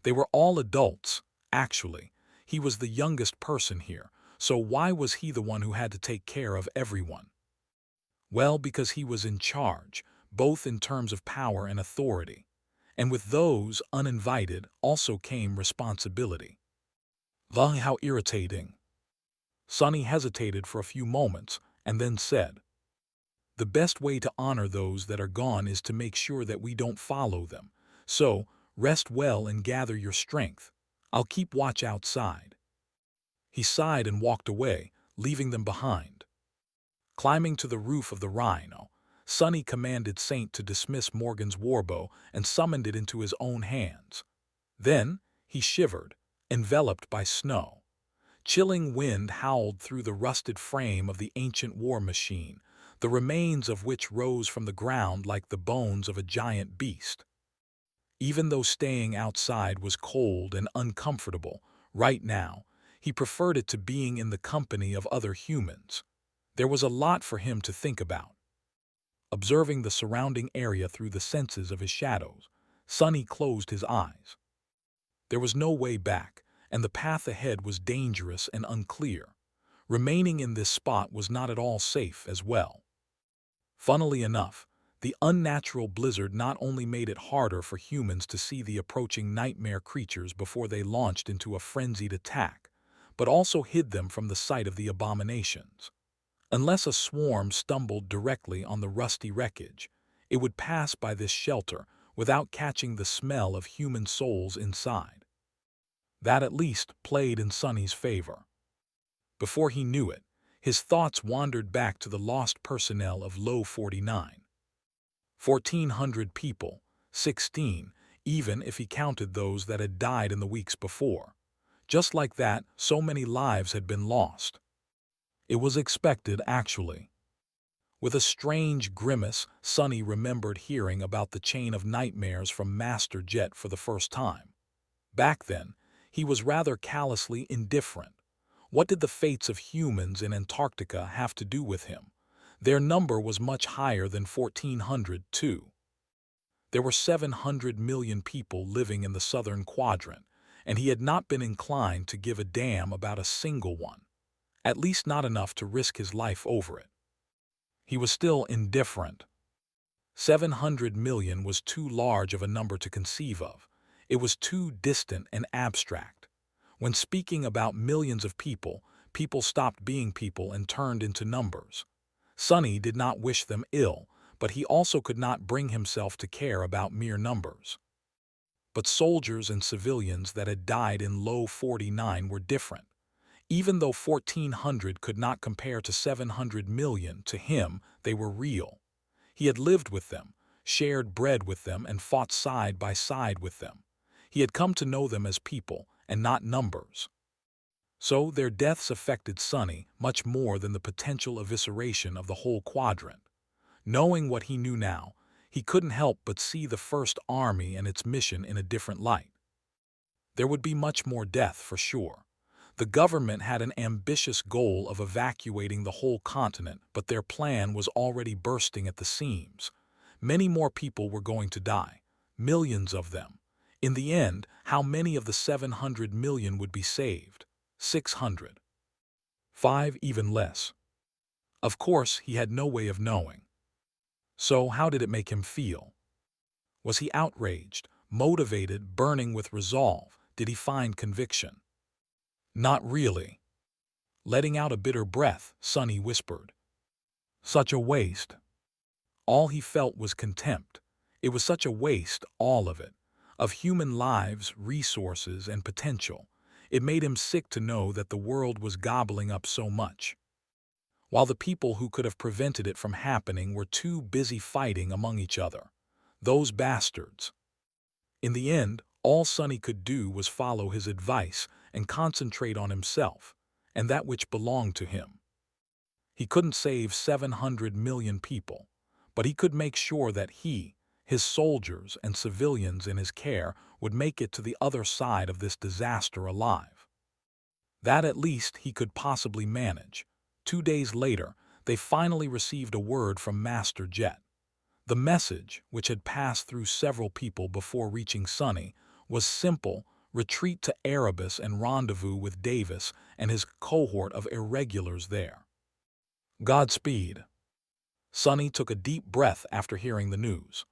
They were all adults, actually. He was the youngest person here, so why was he the one who had to take care of everyone? Well, because he was in charge, both in terms of power and authority. And with those, uninvited, also came responsibility. How irritating. Sonny hesitated for a few moments and then said, "The best way to honor those that are gone is to make sure that we don't follow them. So, rest well and gather your strength. I'll keep watch outside." He sighed and walked away, leaving them behind. Climbing to the roof of the Rhino, Sonny commanded Saint to dismiss Morgan's warbow and summoned it into his own hands. Then he shivered, enveloped by snow. Chilling wind howled through the rusted frame of the ancient war machine, the remains of which rose from the ground like the bones of a giant beast. Even though staying outside was cold and uncomfortable, right now, he preferred it to being in the company of other humans. There was a lot for him to think about. Observing the surrounding area through the senses of his shadows, Sonny closed his eyes. There was no way back, and the path ahead was dangerous and unclear. Remaining in this spot was not at all safe as well. Funnily enough, the unnatural blizzard not only made it harder for humans to see the approaching nightmare creatures before they launched into a frenzied attack, but also hid them from the sight of the abominations. Unless a swarm stumbled directly on the rusty wreckage, it would pass by this shelter without catching the smell of human souls inside. That at least played in Sonny's favor. Before he knew it, his thoughts wandered back to the lost personnel of Low 49. 1,400 people, 16, even if he counted those that had died in the weeks before. Just like that, so many lives had been lost. It was expected, actually. With a strange grimace, Sonny remembered hearing about the chain of nightmares from Master Jet for the first time. Back then, he was rather callously indifferent. What did the fates of humans in Antarctica have to do with him? Their number was much higher than 1,400, too. There were 700 million people living in the southern quadrant, and he had not been inclined to give a damn about a single one. At least not enough to risk his life over it. He was still indifferent. 700 million was too large of a number to conceive of. It was too distant and abstract. When speaking about millions of people, people stopped being people and turned into numbers. Sonny did not wish them ill, but he also could not bring himself to care about mere numbers. But soldiers and civilians that had died in Low 49 were different. Even though 1,400 could not compare to 700 million, to him they were real. He had lived with them, shared bread with them, and fought side by side with them. He had come to know them as people and not numbers. So their deaths affected Sonny much more than the potential evisceration of the whole quadrant. Knowing what he knew now, he couldn't help but see the First Army and its mission in a different light. There would be much more death for sure. The government had an ambitious goal of evacuating the whole continent, but their plan was already bursting at the seams. Many more people were going to die, millions of them. In the end, how many of the 700 million would be saved? 600. 5, even less. Of course, he had no way of knowing. So how did it make him feel? Was he outraged, motivated, burning with resolve? Did he find conviction? Not really. Letting out a bitter breath, Sonny whispered, "Such a waste." All he felt was contempt. It was such a waste, all of it, of human lives, resources, and potential. It made him sick to know that the world was gobbling up so much, while the people who could have prevented it from happening were too busy fighting among each other. Those bastards. In the end, all Sonny could do was follow his advice and concentrate on himself, and that which belonged to him. He couldn't save 700 million people, but he could make sure that he, his soldiers, and civilians in his care would make it to the other side of this disaster alive. That at least he could possibly manage. 2 days later, they finally received a word from Master Jet. The message, which had passed through several people before reaching Sonny, was simple: retreat to Erebus and rendezvous with Davis and his cohort of irregulars there. Godspeed. Sonny took a deep breath after hearing the news.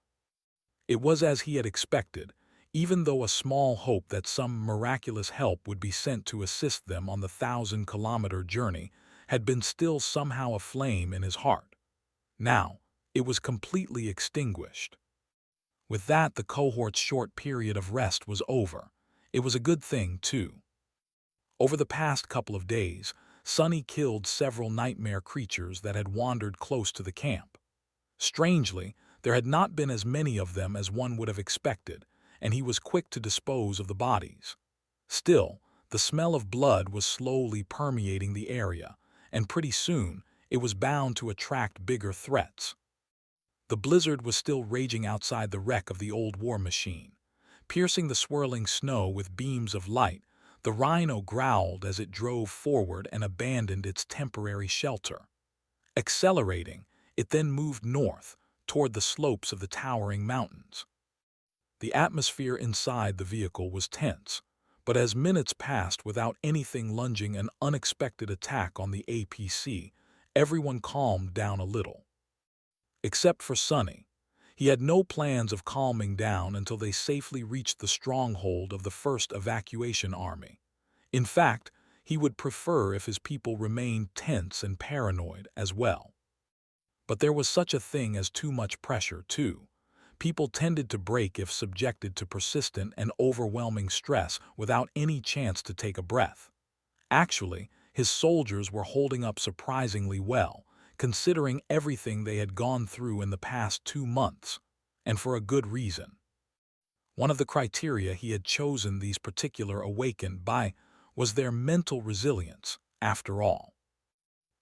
It was as he had expected. even though a small hope that some miraculous help would be sent to assist them on the 1,000-kilometer journey had been still somehow aflame in his heart. Now, it was completely extinguished. With that, the cohort's short period of rest was over. It was a good thing, too. Over the past couple of days, Sonny killed several nightmare creatures that had wandered close to the camp. Strangely, there had not been as many of them as one would have expected, and he was quick to dispose of the bodies. Still, the smell of blood was slowly permeating the area, and pretty soon it was bound to attract bigger threats. The blizzard was still raging outside the wreck of the old war machine. Piercing the swirling snow with beams of light, the rhino growled as it drove forward and abandoned its temporary shelter. Accelerating, it then moved north, toward the slopes of the towering mountains. The atmosphere inside the vehicle was tense, but as minutes passed without anything lunging an unexpected attack on the APC, everyone calmed down a little. Except for Sonny. He had no plans of calming down until they safely reached the stronghold of the 1st Evacuation Army. In fact, he would prefer if his people remained tense and paranoid as well. But there was such a thing as too much pressure, too. People tended to break if subjected to persistent and overwhelming stress without any chance to take a breath. Actually, his soldiers were holding up surprisingly well, considering everything they had gone through in the past 2 months, and for a good reason. One of the criteria he had chosen these particular awakened by was their mental resilience, after all.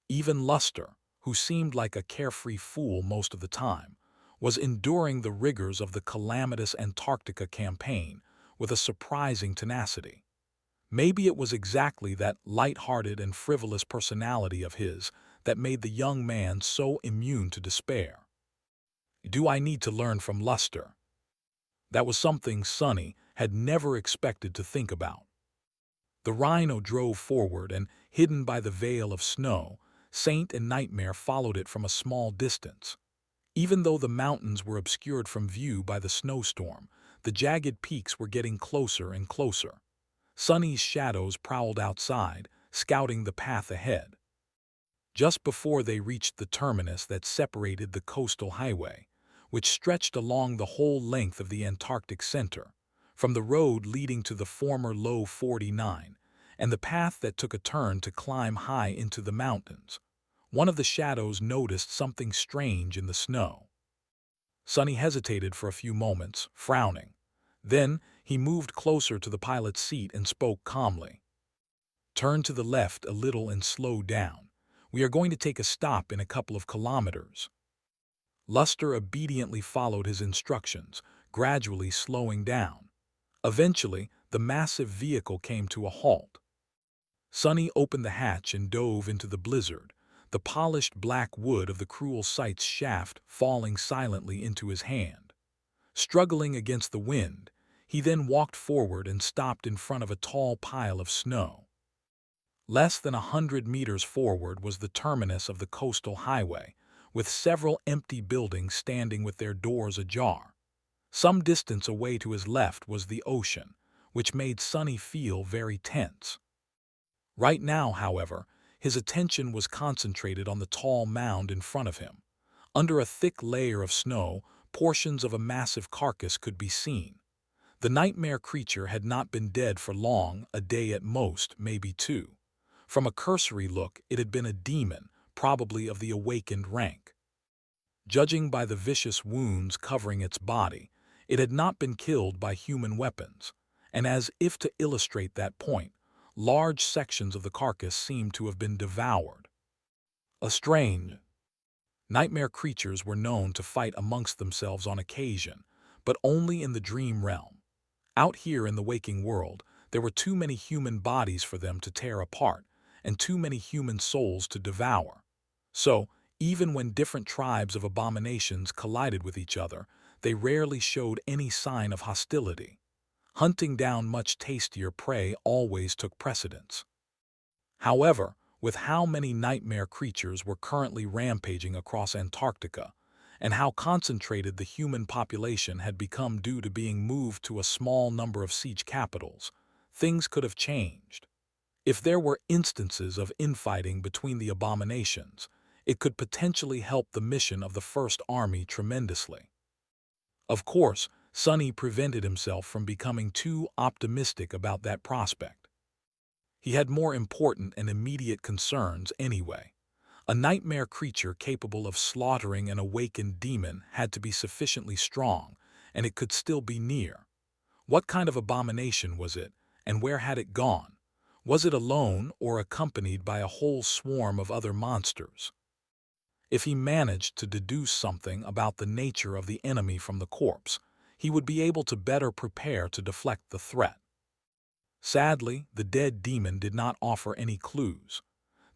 Even Luster, who seemed like a carefree fool most of the time, was enduring the rigors of the calamitous Antarctica campaign with a surprising tenacity. Maybe it was exactly that light-hearted and frivolous personality of his that made the young man so immune to despair. Do I need to learn from Luster? That was something Sonny had never expected to think about. The rhino drove forward, and, hidden by the veil of snow, Saint and Nightmare followed it from a small distance. Even though the mountains were obscured from view by the snowstorm, the jagged peaks were getting closer and closer. Sonny's shadows prowled outside, scouting the path ahead. Just before they reached the terminus that separated the coastal highway, which stretched along the whole length of the Antarctic Center, from the road leading to the former Low 49, and the path that took a turn to climb high into the mountains, one of the shadows noticed something strange in the snow. Sonny hesitated for a few moments, frowning. Then he moved closer to the pilot's seat and spoke calmly. "Turn to the left a little and slow down. We are going to take a stop in a couple of kilometers." Luster obediently followed his instructions, gradually slowing down. Eventually, the massive vehicle came to a halt. Sonny opened the hatch and dove into the blizzard, the polished black wood of the cruel sight's shaft falling silently into his hand. Struggling against the wind, he then walked forward and stopped in front of a tall pile of snow. Less than 100 meters forward was the terminus of the coastal highway, with several empty buildings standing with their doors ajar. Some distance away to his left was the ocean, which made Sonny feel very tense. Right now, however, his attention was concentrated on the tall mound in front of him. Under a thick layer of snow, portions of a massive carcass could be seen. The nightmare creature had not been dead for long, a day at most, maybe 2. From a cursory look, it had been a demon, probably of the awakened rank. Judging by the vicious wounds covering its body, it had not been killed by human weapons, and as if to illustrate that point, large sections of the carcass seemed to have been devoured. A strange. Nightmare creatures were known to fight amongst themselves on occasion, but only in the dream realm. Out here in the waking world, there were too many human bodies for them to tear apart, and too many human souls to devour. So, even when different tribes of abominations collided with each other, they rarely showed any sign of hostility. Hunting down much tastier prey always took precedence. However, with how many nightmare creatures were currently rampaging across Antarctica, and how concentrated the human population had become due to being moved to a small number of siege capitals, things could have changed. If there were instances of infighting between the abominations, it could potentially help the mission of the First Army tremendously. Of course, Sonny prevented himself from becoming too optimistic about that prospect. He had more important and immediate concerns anyway. A nightmare creature capable of slaughtering an awakened demon had to be sufficiently strong, and it could still be near. What kind of abomination was it, and where had it gone? Was it alone or accompanied by a whole swarm of other monsters? If he managed to deduce something about the nature of the enemy from the corpse, he would be able to better prepare to deflect the threat. Sadly, the dead demon did not offer any clues.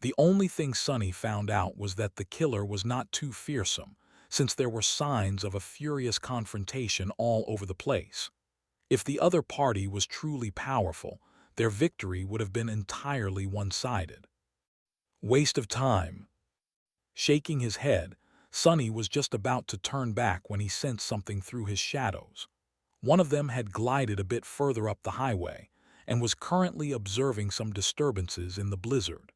The only thing Sonny found out was that the killer was not too fearsome, since there were signs of a furious confrontation all over the place. If the other party was truly powerful, their victory would have been entirely one-sided. Waste of time. Shaking his head, Sonny was just about to turn back when he sensed something through his shadows. One of them had glided a bit further up the highway and was currently observing some disturbances in the blizzard.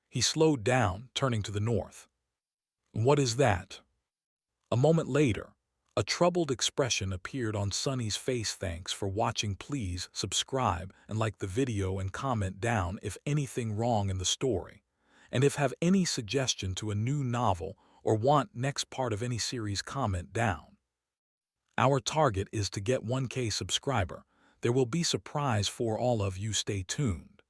He slowed down, turning to the north. "What is that?" A moment later, a troubled expression appeared on Sonny's face. "Thanks for watching. Please subscribe and like the video and comment down if anything wrong in the story. And if have any suggestion to a new novel or want next part of any series, comment down. Our target is to get 1K subscriber. There will be surprise for all of you. Stay tuned.